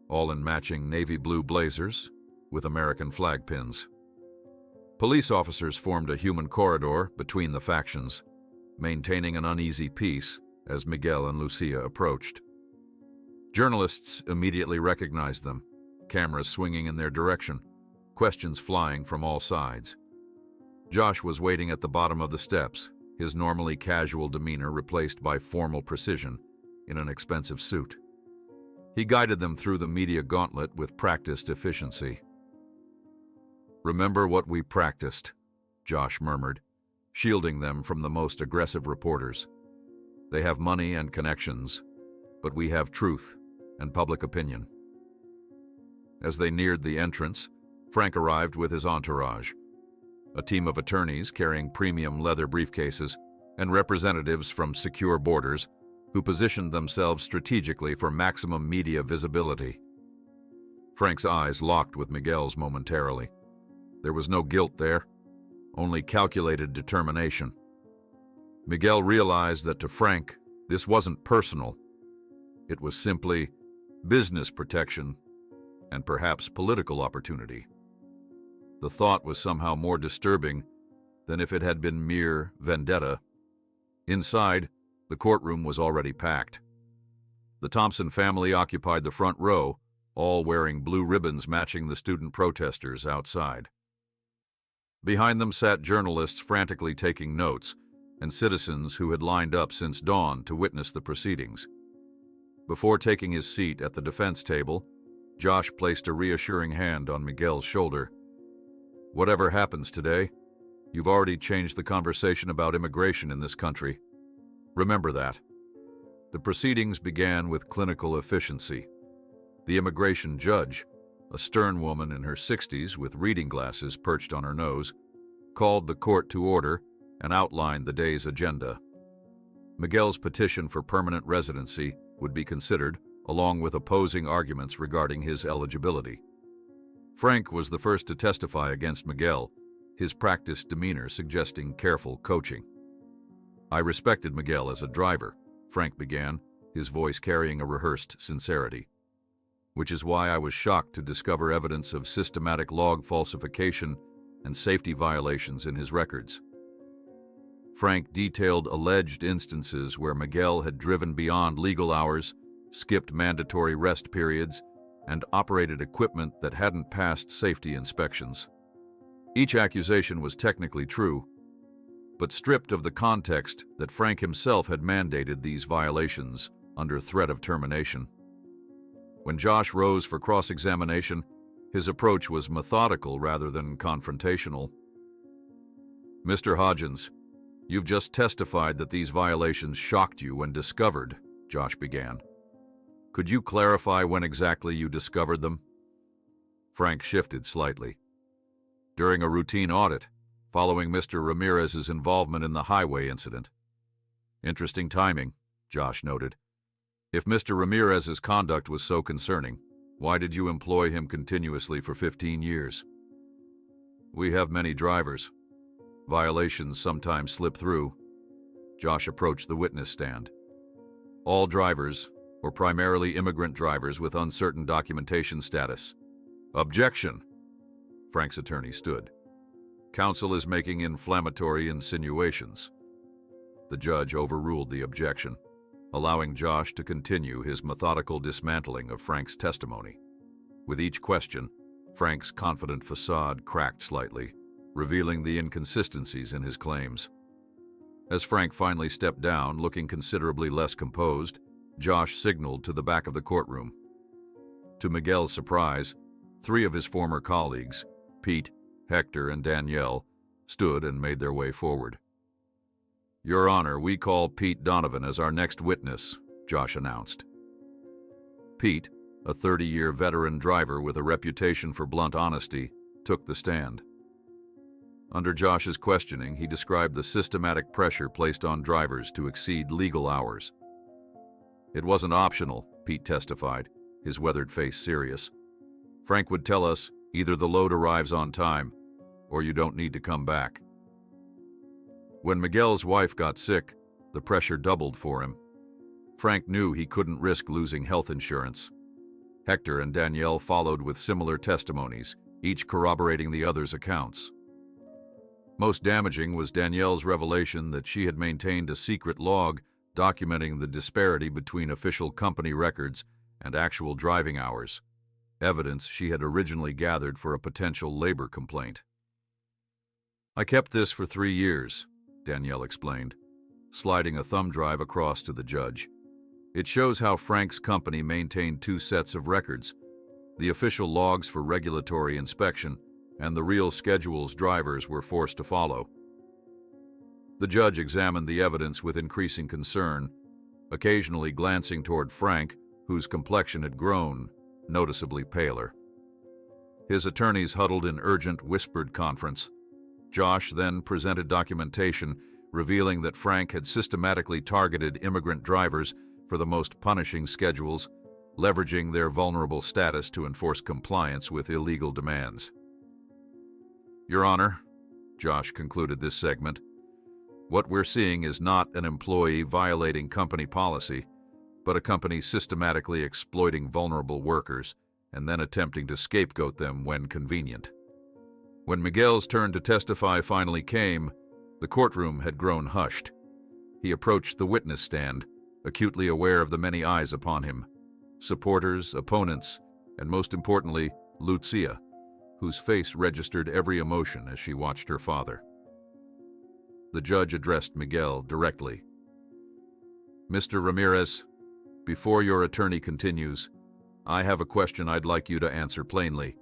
all in matching navy blue blazers with American flag pins. Police officers formed a human corridor between the factions, maintaining an uneasy peace as Miguel and Lucia approached. Journalists immediately recognized them, cameras swinging in their direction, questions flying from all sides. Josh was waiting at the bottom of the steps, his normally casual demeanor replaced by formal precision in an expensive suit. He guided them through the media gauntlet with practiced efficiency. "Remember what we practiced," Josh murmured, shielding them from the most aggressive reporters. "They have money and connections, but we have truth and public opinion." As they neared the entrance, Frank arrived with his entourage, a team of attorneys carrying premium leather briefcases and representatives from Secure Borders who positioned themselves strategically for maximum media visibility. Frank's eyes locked with Miguel's momentarily. There was no guilt there, only calculated determination. Miguel realized that to Frank, this wasn't personal. It was simply business protection and perhaps political opportunity. The thought was somehow more disturbing than if it had been mere vendetta. Inside, the courtroom was already packed. The Thompson family occupied the front row, all wearing blue ribbons matching the student protesters outside. Behind them sat journalists frantically taking notes and citizens who had lined up since dawn to witness the proceedings. Before taking his seat at the defense table, Josh placed a reassuring hand on Miguel's shoulder. "Whatever happens today, you've already changed the conversation about immigration in this country. Remember that." The proceedings began with clinical efficiency. The immigration judge, a stern woman in her 60s with reading glasses perched on her nose, called the court to order and outlined the day's agenda. Miguel's petition for permanent residency would be considered, along with opposing arguments regarding his eligibility. Frank was the first to testify against Miguel, his practiced demeanor suggesting careful coaching. "I respected Miguel as a driver," Frank began, his voice carrying a rehearsed sincerity, "which is why I was shocked to discover evidence of systematic log falsification and safety violations in his records." Frank detailed alleged instances where Miguel had driven beyond legal hours, skipped mandatory rest periods, and operated equipment that hadn't passed safety inspections. Each accusation was technically true, but stripped of the context that Frank himself had mandated these violations under threat of termination. When Josh rose for cross-examination, his approach was methodical rather than confrontational. "Mr. Hodgins, you've just testified that these violations shocked you when discovered," Josh began. "Could you clarify when exactly you discovered them?" Frank shifted slightly. "During a routine audit, following Mr. Ramirez's involvement in the highway incident." "Interesting timing," Josh noted. If Mr. Ramirez's conduct was so concerning, why did you employ him continuously for 15 years? We have many drivers. Violations sometimes slip through. Josh approached the witness stand. All drivers were primarily immigrant drivers with uncertain documentation status. Objection! Frank's attorney stood. Counsel is making inflammatory insinuations. The judge overruled the objection, allowing Josh to continue his methodical dismantling of Frank's testimony. With each question, Frank's confident facade cracked slightly, revealing the inconsistencies in his claims. As Frank finally stepped down, looking considerably less composed, Josh signaled to the back of the courtroom. To Miguel's surprise, 3 of his former colleagues, Pete, Hector, and Danielle, stood and made their way forward. Your Honor, we call Pete Donovan as our next witness, Josh announced. Pete, a 30-year veteran driver with a reputation for blunt honesty, took the stand. Under Josh's questioning, he described the systematic pressure placed on drivers to exceed legal hours. It wasn't optional, Pete testified, his weathered face serious. Frank would tell us, either the load arrives on time, or you don't need to come back. When Miguel's wife got sick, the pressure doubled for him. Frank knew he couldn't risk losing health insurance. Hector and Danielle followed with similar testimonies, each corroborating the other's accounts. Most damaging was Danielle's revelation that she had maintained a secret log documenting the disparity between official company records and actual driving hours, evidence she had originally gathered for a potential labor complaint. I kept this for 3 years, Danielle explained, sliding a thumb drive across to the judge. It shows how Frank's company maintained 2 sets of records, the official logs for regulatory inspection and the real schedules drivers were forced to follow. The judge examined the evidence with increasing concern, occasionally glancing toward Frank, whose complexion had grown, noticeably paler. His attorneys huddled in urgent, whispered conference. Josh then presented documentation revealing that Frank had systematically targeted immigrant drivers for the most punishing schedules, leveraging their vulnerable status to enforce compliance with illegal demands. Your Honor, Josh concluded this segment, what we're seeing is not an employee violating company policy, but a company systematically exploiting vulnerable workers and then attempting to scapegoat them when convenient. When Miguel's turn to testify finally came, the courtroom had grown hushed. He approached the witness stand, acutely aware of the many eyes upon him, supporters, opponents, and most importantly, Lucia, whose face registered every emotion as she watched her father. The judge addressed Miguel directly. Mr. Ramirez, before your attorney continues, I have a question I'd like you to answer plainly.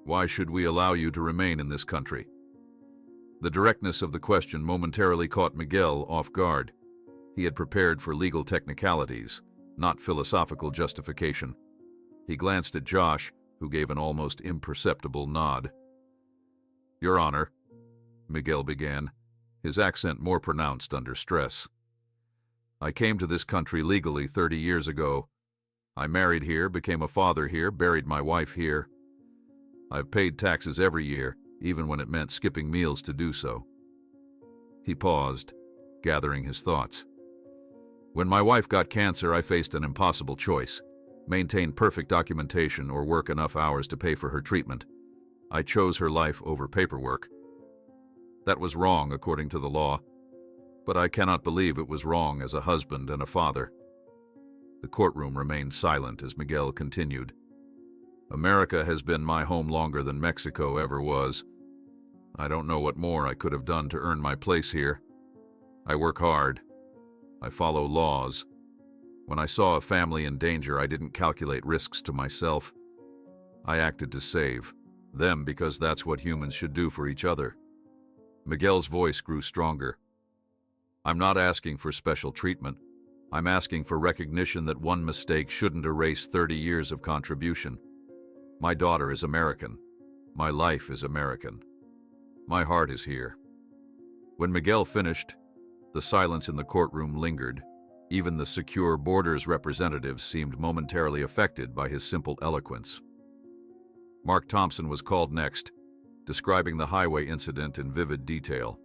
Why should we allow you to remain in this country? The directness of the question momentarily caught Miguel off guard. He had prepared for legal technicalities, not philosophical justification. He glanced at Josh, who gave an almost imperceptible nod. Your Honor, Miguel began, his accent more pronounced under stress. I came to this country legally 30 years ago. I married here, became a father here, buried my wife here. I've paid taxes every year, even when it meant skipping meals to do so. He paused, gathering his thoughts. When my wife got cancer, I faced an impossible choice: maintain perfect documentation or work enough hours to pay for her treatment. I chose her life over paperwork. That was wrong according to the law, but I cannot believe it was wrong as a husband and a father. The courtroom remained silent as Miguel continued. America has been my home longer than Mexico ever was. I don't know what more I could have done to earn my place here. I work hard. I follow laws. When I saw a family in danger, I didn't calculate risks to myself. I acted to save them because that's what humans should do for each other. Miguel's voice grew stronger. I'm not asking for special treatment. I'm asking for recognition that one mistake shouldn't erase 30 years of contribution. My daughter is American. My life is American. My heart is here. When Miguel finished, the silence in the courtroom lingered, Even the secure borders representatives seemed momentarily affected by his simple eloquence. Mark Thompson was called next, describing the highway incident in vivid detail.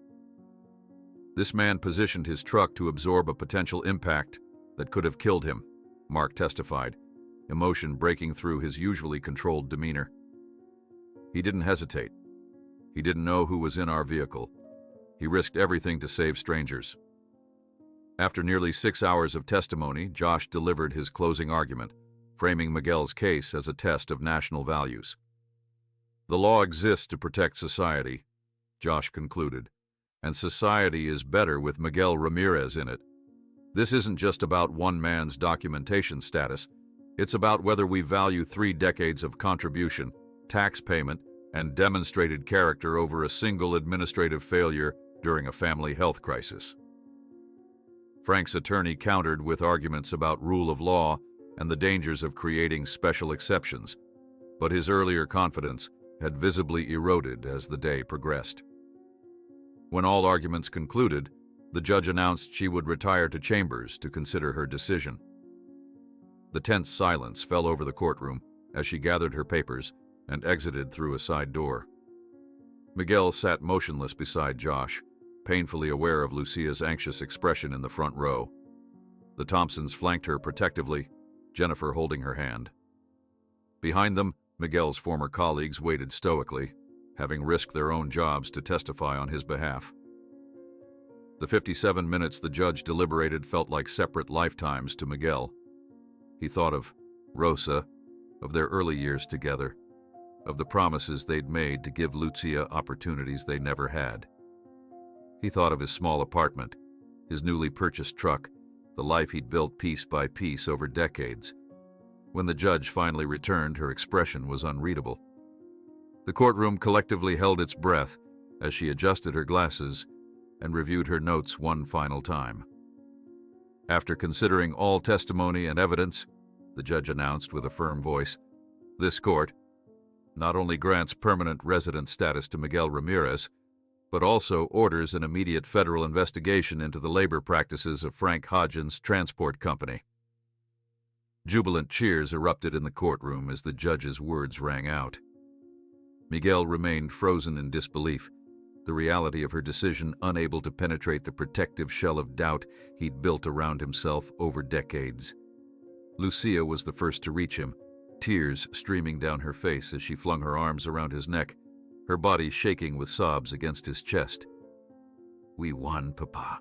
This man positioned his truck to absorb a potential impact that could have killed him, Mark testified, emotion breaking through his usually controlled demeanor. He didn't hesitate. He didn't know who was in our vehicle. He risked everything to save strangers. After nearly 6 hours of testimony, Josh delivered his closing argument, framing Miguel's case as a test of national values. The law exists to protect society, Josh concluded, and society is better with Miguel Ramirez in it. This isn't just about one man's documentation status. It's about whether we value 3 decades of contribution, tax payment, and demonstrated character over a single administrative failure during a family health crisis. Frank's attorney countered with arguments about rule of law and the dangers of creating special exceptions, but his earlier confidence had visibly eroded as the day progressed. When all arguments concluded, the judge announced she would retire to chambers to consider her decision. The tense silence fell over the courtroom as she gathered her papers and exited through a side door. Miguel sat motionless beside Josh, painfully aware of Lucia's anxious expression in the front row. The Thompsons flanked her protectively, Jennifer holding her hand. Behind them, Miguel's former colleagues waited stoically, having risked their own jobs to testify on his behalf. The 57 minutes the judge deliberated felt like separate lifetimes to Miguel. He thought of Rosa, of their early years together, of the promises they'd made to give Lucia opportunities they never had. He thought of his small apartment, his newly purchased truck, the life he'd built piece by piece over decades. When the judge finally returned, her expression was unreadable. The courtroom collectively held its breath as she adjusted her glasses and reviewed her notes one final time. After considering all testimony and evidence, the judge announced with a firm voice, "This court not only grants permanent resident status to Miguel Ramirez, but also orders an immediate federal investigation into the labor practices of Frank Hodgins' transport company." Jubilant cheers erupted in the courtroom as the judge's words rang out. Miguel remained frozen in disbelief, the reality of her decision unable to penetrate the protective shell of doubt he'd built around himself over decades. Lucia was the first to reach him, tears streaming down her face as she flung her arms around his neck, her body shaking with sobs against his chest. "We won, Papa,"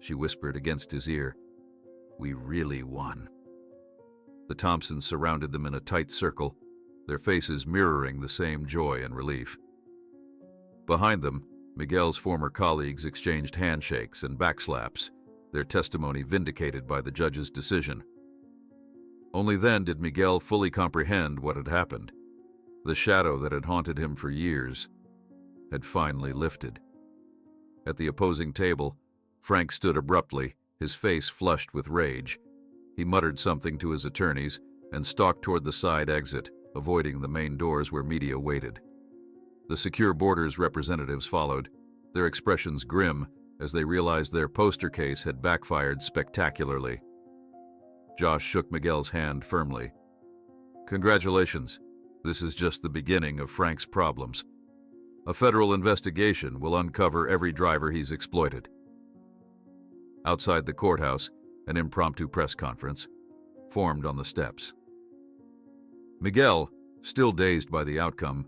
she whispered against his ear. "We really won." The Thompsons surrounded them in a tight circle, their faces mirroring the same joy and relief. Behind them, Miguel's former colleagues exchanged handshakes and backslaps, their testimony vindicated by the judge's decision. Only then did Miguel fully comprehend what had happened. The shadow that had haunted him for years had finally lifted. At the opposing table, Frank stood abruptly, his face flushed with rage. He muttered something to his attorneys and stalked toward the side exit, avoiding the main doors where media waited. The secure borders representatives followed, their expressions grim as they realized their poster case had backfired spectacularly. Josh shook Miguel's hand firmly. "Congratulations. This is just the beginning of Frank's problems. A federal investigation will uncover every driver he's exploited." Outside the courthouse, an impromptu press conference formed on the steps. Miguel, still dazed by the outcome,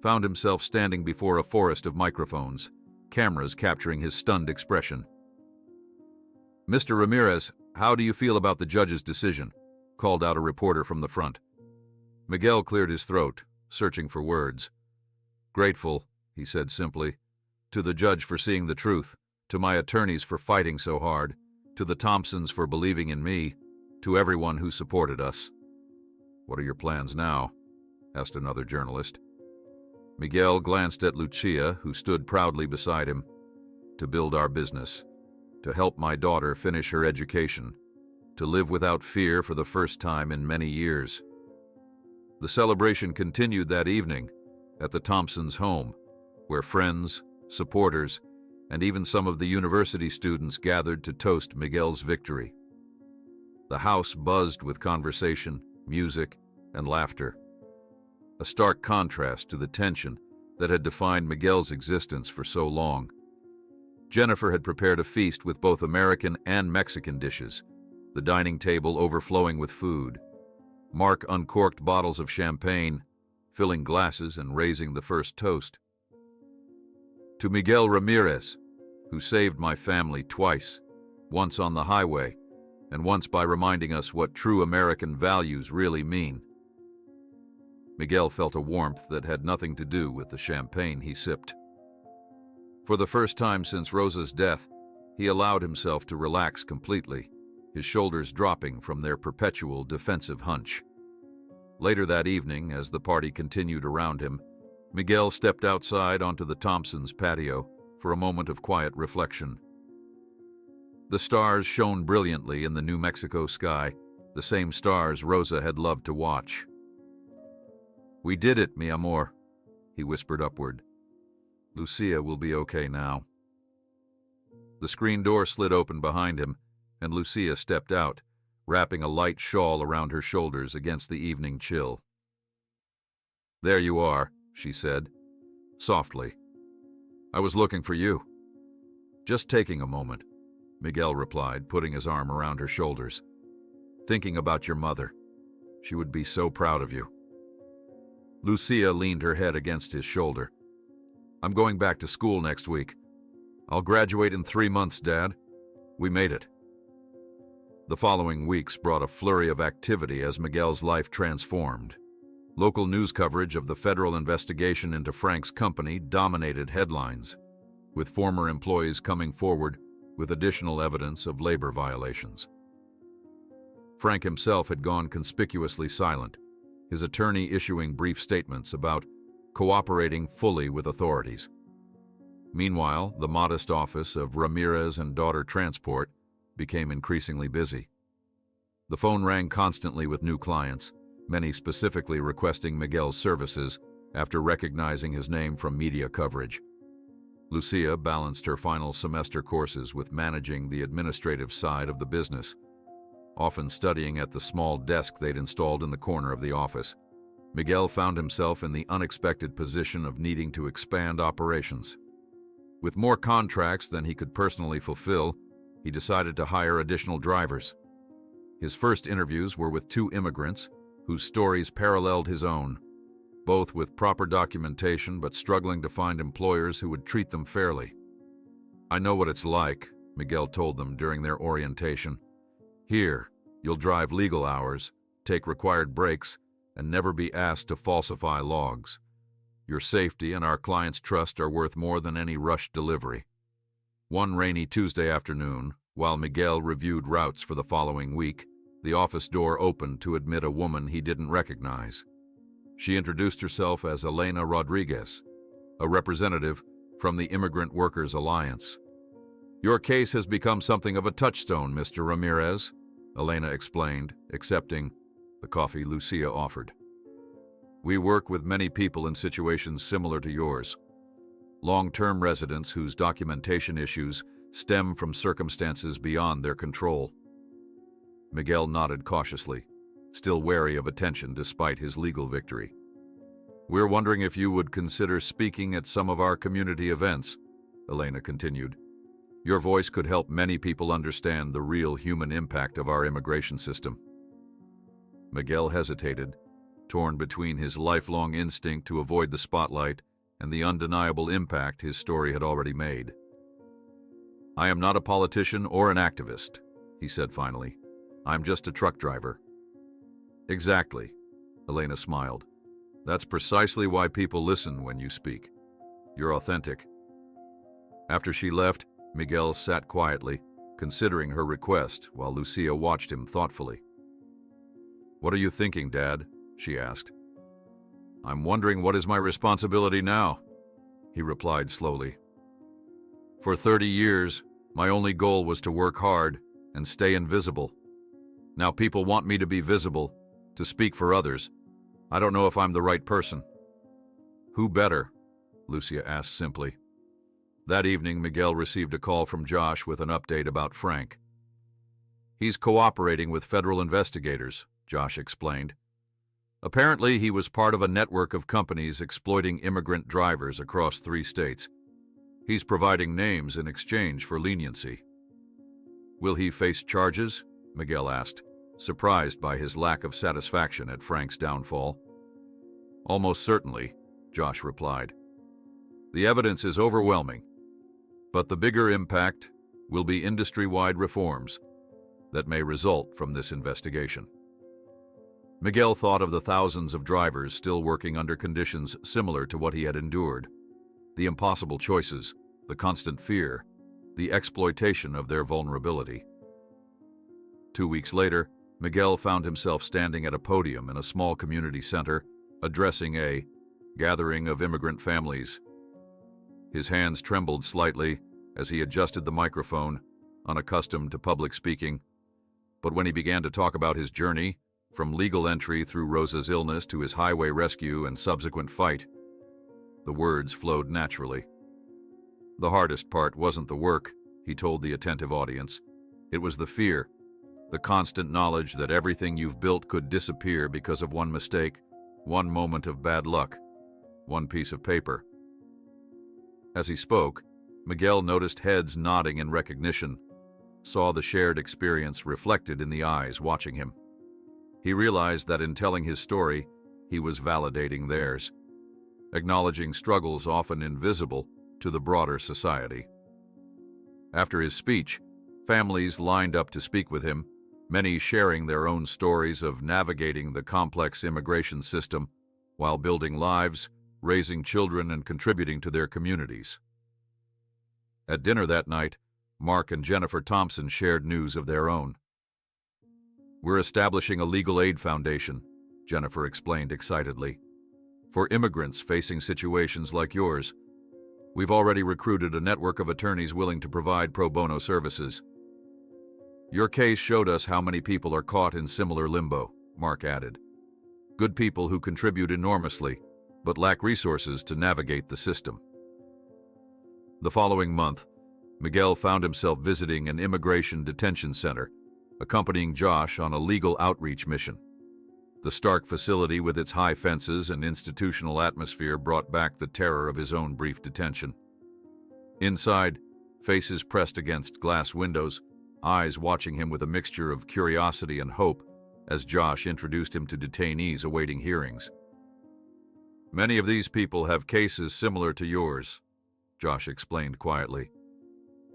found himself standing before a forest of microphones, cameras capturing his stunned expression. "Mr. Ramirez, how do you feel about the judge's decision?" called out a reporter from the front. Miguel cleared his throat, searching for words. "Grateful," he said simply, "to the judge for seeing the truth, to my attorneys for fighting so hard, to the Thompsons for believing in me, to everyone who supported us." "What are your plans now?" asked another journalist. Miguel glanced at Lucia, who stood proudly beside him. "To build our business, to help my daughter finish her education, to live without fear for the first time in many years." The celebration continued that evening at the Thompsons' home, where friends, supporters, and even some of the university students gathered to toast Miguel's victory. The house buzzed with conversation, music, and laughter. A stark contrast to the tension that had defined Miguel's existence for so long. Jennifer had prepared a feast with both American and Mexican dishes, the dining table overflowing with food. Mark uncorked bottles of champagne, filling glasses and raising the first toast. To Miguel Ramirez, who saved my family twice, once on the highway, and once by reminding us what true American values really mean. Miguel felt a warmth that had nothing to do with the champagne he sipped. For the first time since Rosa's death, he allowed himself to relax completely, his shoulders dropping from their perpetual defensive hunch. Later that evening, as the party continued around him, Miguel stepped outside onto the Thompsons' patio for a moment of quiet reflection. The stars shone brilliantly in the New Mexico sky, the same stars Rosa had loved to watch. "We did it, mi amor," he whispered upward. "Lucia will be okay now." The screen door slid open behind him, and Lucia stepped out, wrapping a light shawl around her shoulders against the evening chill. "There you are," she said, softly. "I was looking for you." "Just taking a moment," Miguel replied, putting his arm around her shoulders. "Thinking about your mother. She would be so proud of you." Lucia leaned her head against his shoulder. "I'm going back to school next week. I'll graduate in 3 months, Dad. We made it." The following weeks brought a flurry of activity as Miguel's life transformed. Local news coverage of the federal investigation into Frank's company dominated headlines, with former employees coming forward with additional evidence of labor violations. Frank himself had gone conspicuously silent, his attorney issuing brief statements about cooperating fully with authorities. Meanwhile, the modest office of Ramirez and Daughter Transport became increasingly busy. The phone rang constantly with new clients, many specifically requesting Miguel's services after recognizing his name from media coverage. Lucia balanced her final semester courses with managing the administrative side of the business, often studying at the small desk they'd installed in the corner of the office. Miguel found himself in the unexpected position of needing to expand operations. With more contracts than he could personally fulfill, he decided to hire additional drivers. His first interviews were with 2 immigrants whose stories paralleled his own, both with proper documentation but struggling to find employers who would treat them fairly. "I know what it's like," Miguel told them during their orientation. "Here, you'll drive legal hours, take required breaks, and never be asked to falsify logs. Your safety and our clients' trust are worth more than any rushed delivery." One rainy Tuesday afternoon, while Miguel reviewed routes for the following week, the office door opened to admit a woman he didn't recognize. She introduced herself as Elena Rodriguez, a representative from the Immigrant Workers Alliance. "Your case has become something of a touchstone, Mr. Ramirez," Elena explained, accepting the coffee Lucia offered. "We work with many people in situations similar to yours. Long-term residents whose documentation issues stem from circumstances beyond their control." Miguel nodded cautiously, still wary of attention despite his legal victory. "We're wondering if you would consider speaking at some of our community events," Elena continued. "Your voice could help many people understand the real human impact of our immigration system." Miguel hesitated, torn between his lifelong instinct to avoid the spotlight and the undeniable impact his story had already made. "I am not a politician or an activist," he said finally. "I'm just a truck driver." "Exactly," Elena smiled. "That's precisely why people listen when you speak. You're authentic." After she left, Miguel sat quietly, considering her request while Lucia watched him thoughtfully. "What are you thinking, Dad?" she asked. "I'm wondering what is my responsibility now," he replied slowly. "For 30 years, my only goal was to work hard and stay invisible. Now people want me to be visible, to speak for others. I don't know if I'm the right person." "Who better?" Lucia asked simply. That evening, Miguel received a call from Josh with an update about Frank. He's cooperating with federal investigators, Josh explained. Apparently, he was part of a network of companies exploiting immigrant drivers across 3 states. He's providing names in exchange for leniency. Will he face charges? Miguel asked, surprised by his lack of satisfaction at Frank's downfall. Almost certainly, Josh replied. The evidence is overwhelming, but the bigger impact will be industry-wide reforms that may result from this investigation. Miguel thought of the thousands of drivers still working under conditions similar to what he had endured. The impossible choices, the constant fear, the exploitation of their vulnerability. 2 weeks later, Miguel found himself standing at a podium in a small community center, addressing a gathering of immigrant families. His hands trembled slightly as he adjusted the microphone, unaccustomed to public speaking. But when he began to talk about his journey, from legal entry through Rosa's illness to his highway rescue and subsequent fight, the words flowed naturally. The hardest part wasn't the work, he told the attentive audience. It was the fear, the constant knowledge that everything you've built could disappear because of one mistake, one moment of bad luck, one piece of paper. As he spoke, Miguel noticed heads nodding in recognition, saw the shared experience reflected in the eyes watching him. He realized that in telling his story, he was validating theirs, acknowledging struggles often invisible to the broader society. After his speech, families lined up to speak with him, many sharing their own stories of navigating the complex immigration system while building lives, raising children, and contributing to their communities. At dinner that night, Mark and Jennifer Thompson shared news of their own. We're establishing a legal aid foundation, Jennifer explained excitedly. For immigrants facing situations like yours, we've already recruited a network of attorneys willing to provide pro bono services. Your case showed us how many people are caught in similar limbo, Mark added. Good people who contribute enormously, but lack resources to navigate the system. The following month, Miguel found himself visiting an immigration detention center, accompanying Josh on a legal outreach mission. The stark facility with its high fences and institutional atmosphere brought back the terror of his own brief detention. Inside, faces pressed against glass windows, eyes watching him with a mixture of curiosity and hope as Josh introduced him to detainees awaiting hearings. Many of these people have cases similar to yours, Josh explained quietly.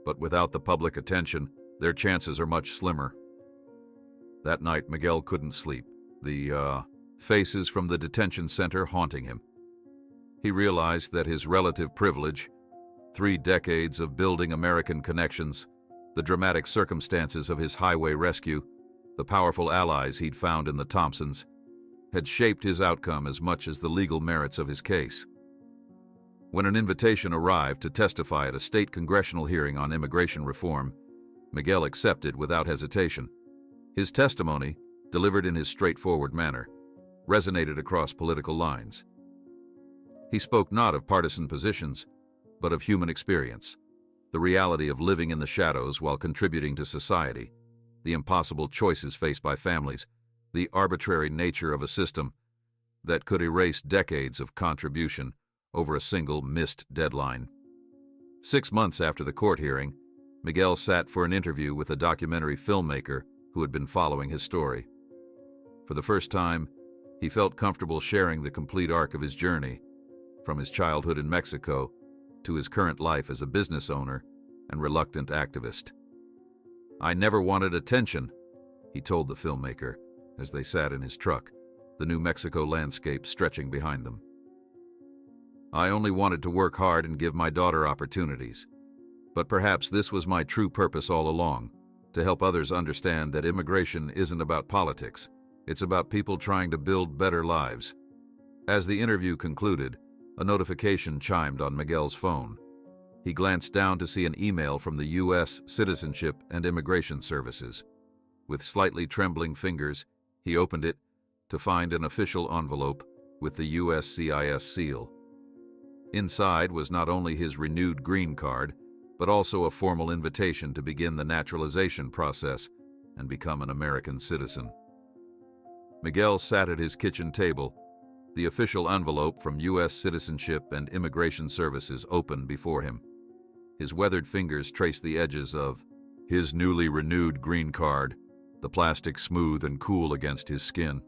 But without the public attention, their chances are much slimmer. That night, Miguel couldn't sleep, the faces from the detention center haunting him. He realized that his relative privilege, 3 decades of building American connections, the dramatic circumstances of his highway rescue, the powerful allies he'd found in the Thompsons, had shaped his outcome as much as the legal merits of his case. When an invitation arrived to testify at a state congressional hearing on immigration reform, Miguel accepted without hesitation. His testimony, delivered in his straightforward manner, resonated across political lines. He spoke not of partisan positions, but of human experience, the reality of living in the shadows while contributing to society, the impossible choices faced by families, the arbitrary nature of a system that could erase decades of contribution over a single missed deadline. 6 months after the court hearing, Miguel sat for an interview with a documentary filmmaker who had been following his story. For the first time, he felt comfortable sharing the complete arc of his journey, from his childhood in Mexico to his current life as a business owner and reluctant activist. I never wanted attention, he told the filmmaker as they sat in his truck, the New Mexico landscape stretching behind them. I only wanted to work hard and give my daughter opportunities. But perhaps this was my true purpose all along, to help others understand that immigration isn't about politics. It's about people trying to build better lives. As the interview concluded, a notification chimed on Miguel's phone. He glanced down to see an email from the U.S. Citizenship and Immigration Services. With slightly trembling fingers, he opened it to find an official envelope with the USCIS seal. Inside was not only his renewed green card, but also a formal invitation to begin the naturalization process and become an American citizen. Miguel sat at his kitchen table, the official envelope from U.S. Citizenship and Immigration Services open before him. His weathered fingers traced the edges of his newly renewed green card, the plastic smooth and cool against his skin.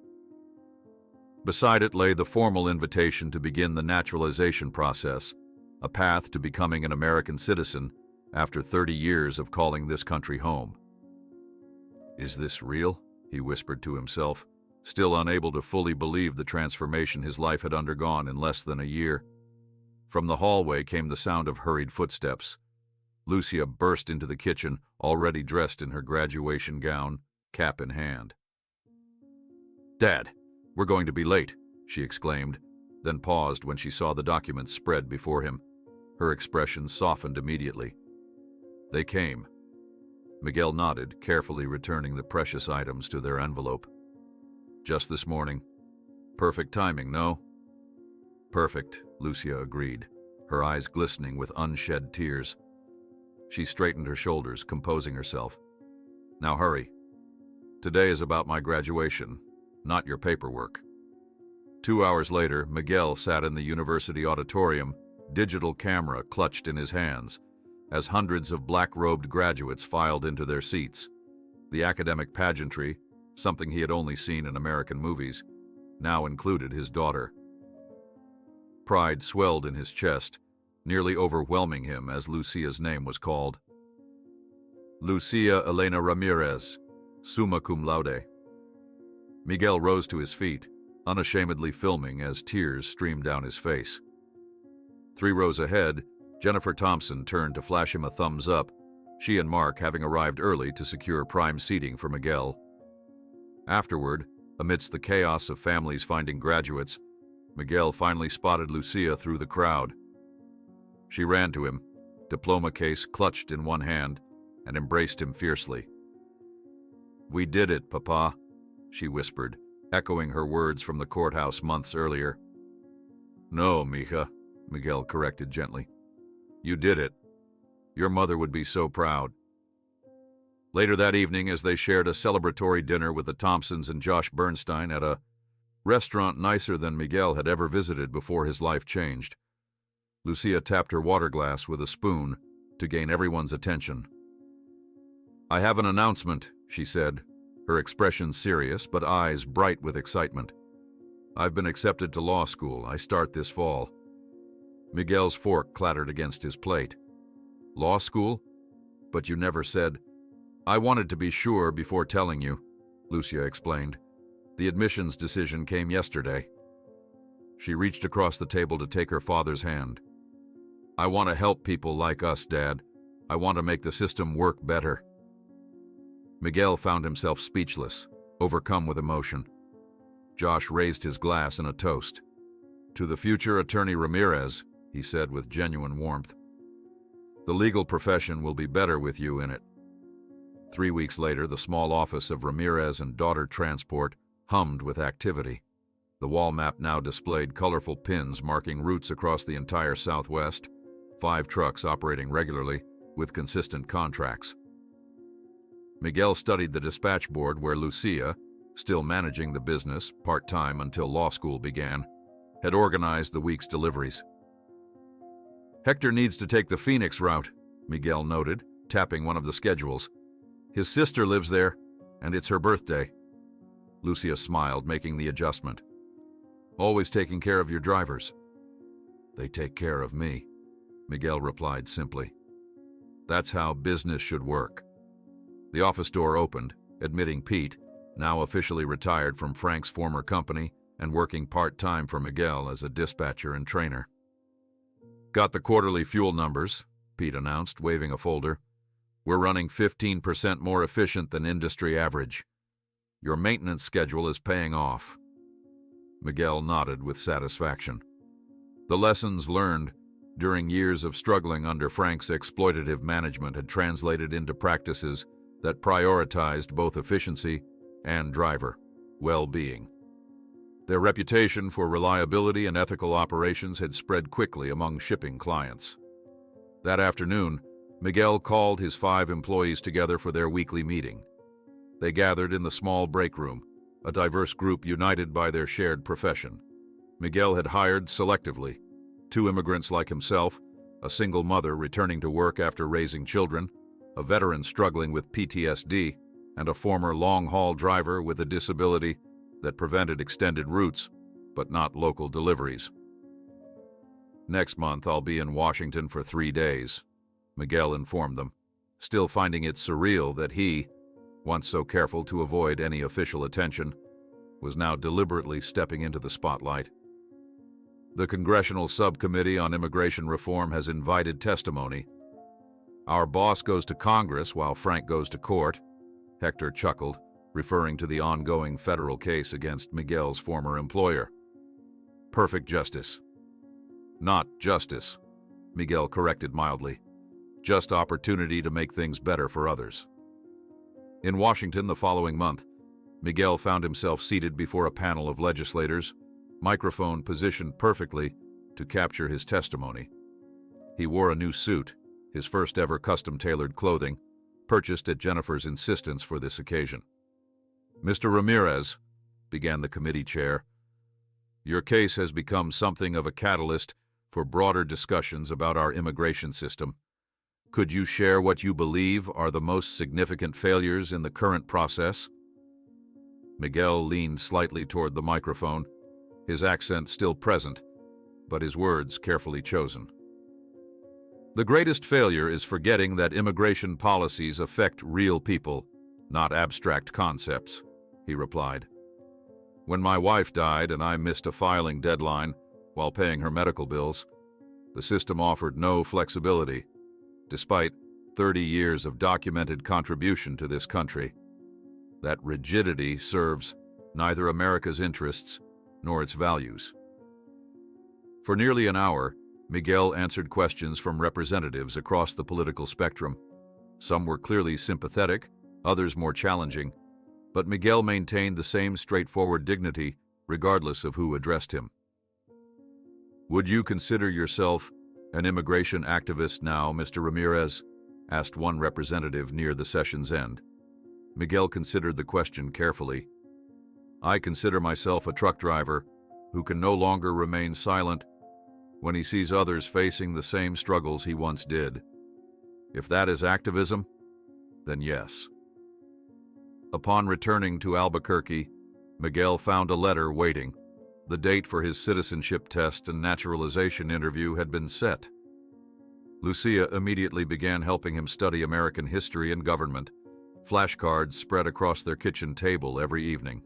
Beside it lay the formal invitation to begin the naturalization process, a path to becoming an American citizen after 30 years of calling this country home. "Is this real?" he whispered to himself, still unable to fully believe the transformation his life had undergone in less than a year. From the hallway came the sound of hurried footsteps. Lucia burst into the kitchen, already dressed in her graduation gown, cap in hand. "Dad, we're going to be late," she exclaimed, then paused when she saw the documents spread before him. Her expression softened immediately. They came. Miguel nodded, carefully returning the precious items to their envelope. "Just this morning. Perfect timing, no?" "Perfect," Lucia agreed, her eyes glistening with unshed tears. She straightened her shoulders, composing herself. "Now hurry. Today is about my graduation, not your paperwork." 2 hours later, Miguel sat in the university auditorium, digital camera clutched in his hands, as hundreds of black-robed graduates filed into their seats. The academic pageantry, something he had only seen in American movies, now included his daughter. Pride swelled in his chest, nearly overwhelming him as Lucia's name was called. Lucia Elena Ramirez, summa cum laude. Miguel rose to his feet, unashamedly filming as tears streamed down his face. 3 rows ahead, Jennifer Thompson turned to flash him a thumbs up, she and Mark having arrived early to secure prime seating for Miguel. Afterward, amidst the chaos of families finding graduates, Miguel finally spotted Lucia through the crowd. She ran to him, diploma case clutched in one hand, and embraced him fiercely. "We did it, Papa," she whispered, echoing her words from the courthouse months earlier. "No, mija," Miguel corrected gently. "You did it. Your mother would be so proud." Later that evening, as they shared a celebratory dinner with the Thompsons and Josh Bernstein at a restaurant nicer than Miguel had ever visited before his life changed, Lucia tapped her water glass with a spoon to gain everyone's attention. "I have an announcement," she said, her expression serious but eyes bright with excitement. "I've been accepted to law school. I start this fall." Miguel's fork clattered against his plate. "Law school? But you never said—" "I wanted to be sure before telling you," Lucia explained. "The admissions decision came yesterday." She reached across the table to take her father's hand. "I want to help people like us, Dad. I want to make the system work better." Miguel found himself speechless, overcome with emotion. Josh raised his glass in a toast. "To the future Attorney Ramirez," he said with genuine warmth. "The legal profession will be better with you in it." 3 weeks later, the small office of Ramirez and Daughter Transport hummed with activity. The wall map now displayed colorful pins marking routes across the entire Southwest, 5 trucks operating regularly, with consistent contracts. Miguel studied the dispatch board where Lucia, still managing the business part-time until law school began, had organized the week's deliveries. "Hector needs to take the Phoenix route," Miguel noted, tapping one of the schedules. "His sister lives there, and it's her birthday." Lucia smiled, making the adjustment. "Always taking care of your drivers." "They take care of me," Miguel replied simply. "That's how business should work." The office door opened, admitting Pete, now officially retired from Frank's former company and working part-time for Miguel as a dispatcher and trainer. "Got the quarterly fuel numbers," Pete announced, waving a folder. "We're running 15% more efficient than industry average. Your maintenance schedule is paying off." Miguel nodded with satisfaction. The lessons learned during years of struggling under Frank's exploitative management had translated into practices that prioritized both efficiency and driver well-being. Their reputation for reliability and ethical operations had spread quickly among shipping clients. That afternoon, Miguel called his 5 employees together for their weekly meeting. They gathered in the small break room, a diverse group united by their shared profession. Miguel had hired selectively 2 immigrants like himself, a single mother returning to work after raising children, a veteran struggling with PTSD, and a former long-haul driver with a disability that prevented extended routes, but not local deliveries. "Next month, I'll be in Washington for 3 days," Miguel informed them, still finding it surreal that he, once so careful to avoid any official attention, was now deliberately stepping into the spotlight. "The Congressional Subcommittee on Immigration Reform has invited testimony. Our boss goes to Congress while Frank goes to court," Hector chuckled, referring to the ongoing federal case against Miguel's former employer. "Perfect justice." "Not justice," Miguel corrected mildly. "Just opportunity to make things better for others." In Washington the following month, Miguel found himself seated before a panel of legislators, microphone positioned perfectly to capture his testimony. He wore a new suit, his first ever custom-tailored clothing, purchased at Jennifer's insistence for this occasion. "Mr. Ramirez," began the committee chair, "your case has become something of a catalyst for broader discussions about our immigration system. Could you share what you believe are the most significant failures in the current process?" Miguel leaned slightly toward the microphone, his accent still present, but his words carefully chosen. "The greatest failure is forgetting that immigration policies affect real people, not abstract concepts," he replied. "When my wife died and I missed a filing deadline while paying her medical bills, the system offered no flexibility, despite 30 years of documented contribution to this country. That rigidity serves neither America's interests nor its values." For nearly an hour, Miguel answered questions from representatives across the political spectrum. Some were clearly sympathetic, others more challenging, but Miguel maintained the same straightforward dignity regardless of who addressed him. "Would you consider yourself an immigration activist now, Mr. Ramirez?" asked one representative near the session's end. Miguel considered the question carefully. "I consider myself a truck driver who can no longer remain silent when he sees others facing the same struggles he once did. If that is activism, then yes." Upon returning to Albuquerque, Miguel found a letter waiting. The date for his citizenship test and naturalization interview had been set. Lucia immediately began helping him study American history and government, flashcards spread across their kitchen table every evening.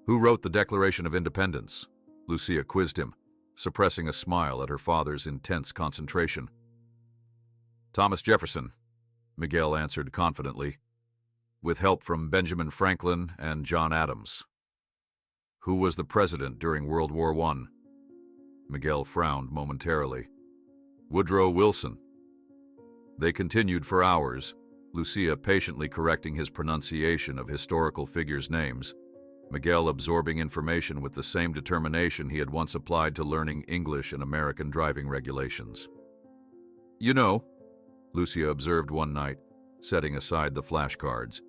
"Who wrote the Declaration of Independence?" Lucia quizzed him, suppressing a smile at her father's intense concentration. "Thomas Jefferson," Miguel answered confidently, "with help from Benjamin Franklin and John Adams." "Who was the president during World War I?" Miguel frowned momentarily. "Woodrow Wilson." They continued for hours, Lucia patiently correcting his pronunciation of historical figures' names, Miguel absorbing information with the same determination he had once applied to learning English and American driving regulations. "You know," Lucia observed one night, setting aside the flashcards,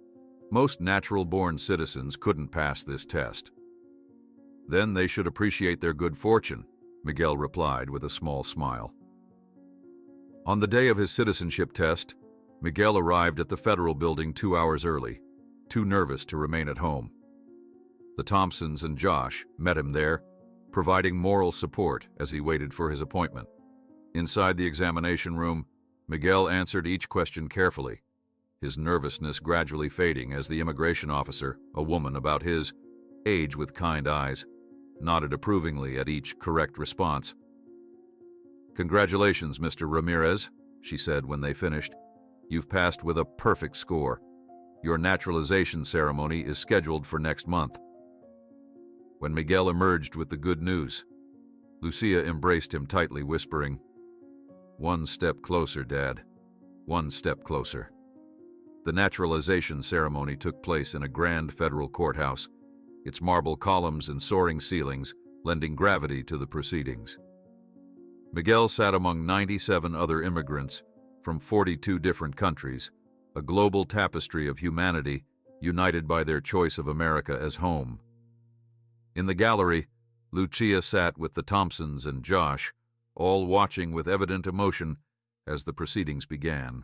"most natural-born citizens couldn't pass this test." "Then they should appreciate their good fortune," Miguel replied with a small smile. On the day of his citizenship test, Miguel arrived at the Federal Building 2 hours early, too nervous to remain at home. The Thompsons and Josh met him there, providing moral support as he waited for his appointment. Inside the examination room, Miguel answered each question carefully, his nervousness gradually fading as the immigration officer, a woman about his age with kind eyes, nodded approvingly at each correct response. "Congratulations, Mr. Ramirez," she said when they finished. "You've passed with a perfect score. Your naturalization ceremony is scheduled for next month." When Miguel emerged with the good news, Lucia embraced him tightly, whispering, "One step closer, Dad. One step closer." The naturalization ceremony took place in a grand federal courthouse, its marble columns and soaring ceilings lending gravity to the proceedings. Miguel sat among 97 other immigrants from 42 different countries, a global tapestry of humanity united by their choice of America as home. In the gallery, Lucia sat with the Thompsons and Josh, all watching with evident emotion as the proceedings began.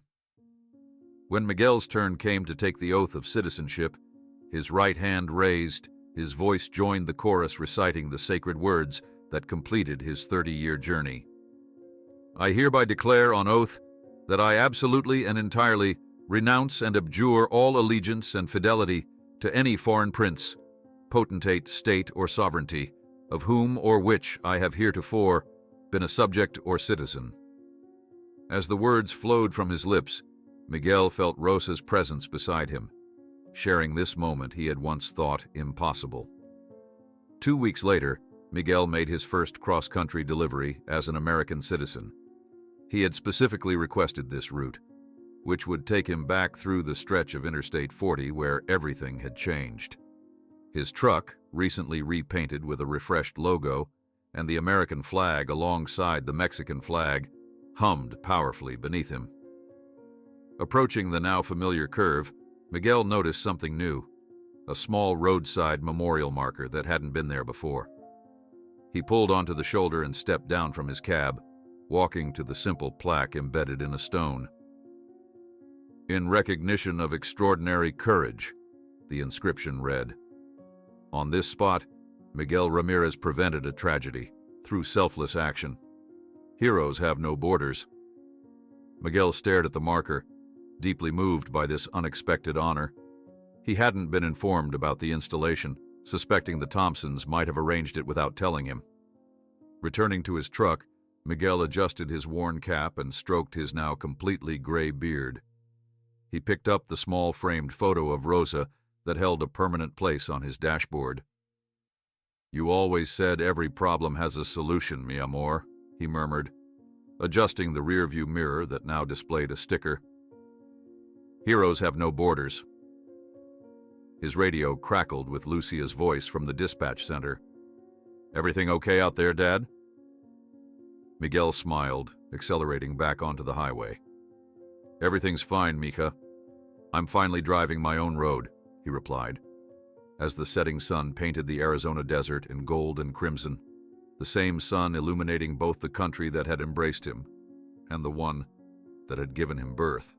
When Miguel's turn came to take the oath of citizenship, his right hand raised, his voice joined the chorus reciting the sacred words that completed his 30-year journey. I hereby declare on oath that I absolutely and entirely renounce and abjure all allegiance and fidelity to any foreign prince, potentate, state, or sovereignty, of whom or which I have heretofore been a subject or citizen. As the words flowed from his lips, Miguel felt Rosa's presence beside him, sharing this moment he had once thought impossible. 2 weeks later, Miguel made his first cross-country delivery as an American citizen. He had specifically requested this route, which would take him back through the stretch of Interstate 40 where everything had changed. His truck, recently repainted with a refreshed logo, and the American flag alongside the Mexican flag, hummed powerfully beneath him. Approaching the now familiar curve, Miguel noticed something new, a small roadside memorial marker that hadn't been there before. He pulled onto the shoulder and stepped down from his cab, walking to the simple plaque embedded in a stone. In recognition of extraordinary courage, the inscription read. On this spot, Miguel Ramirez prevented a tragedy through selfless action. Heroes have no borders. Miguel stared at the marker, deeply moved by this unexpected honor. He hadn't been informed about the installation, suspecting the Thompsons might have arranged it without telling him. Returning to his truck, Miguel adjusted his worn cap and stroked his now completely gray beard. He picked up the small framed photo of Rosa that held a permanent place on his dashboard. You always said every problem has a solution, mi amor, he murmured, adjusting the rearview mirror that now displayed a sticker. Heroes have no borders. His radio crackled with Lucia's voice from the dispatch center. Everything okay out there, Dad? Miguel smiled, accelerating back onto the highway. Everything's fine, Mija. I'm finally driving my own road, he replied, as the setting sun painted the Arizona desert in gold and crimson, the same sun illuminating both the country that had embraced him and the one that had given him birth.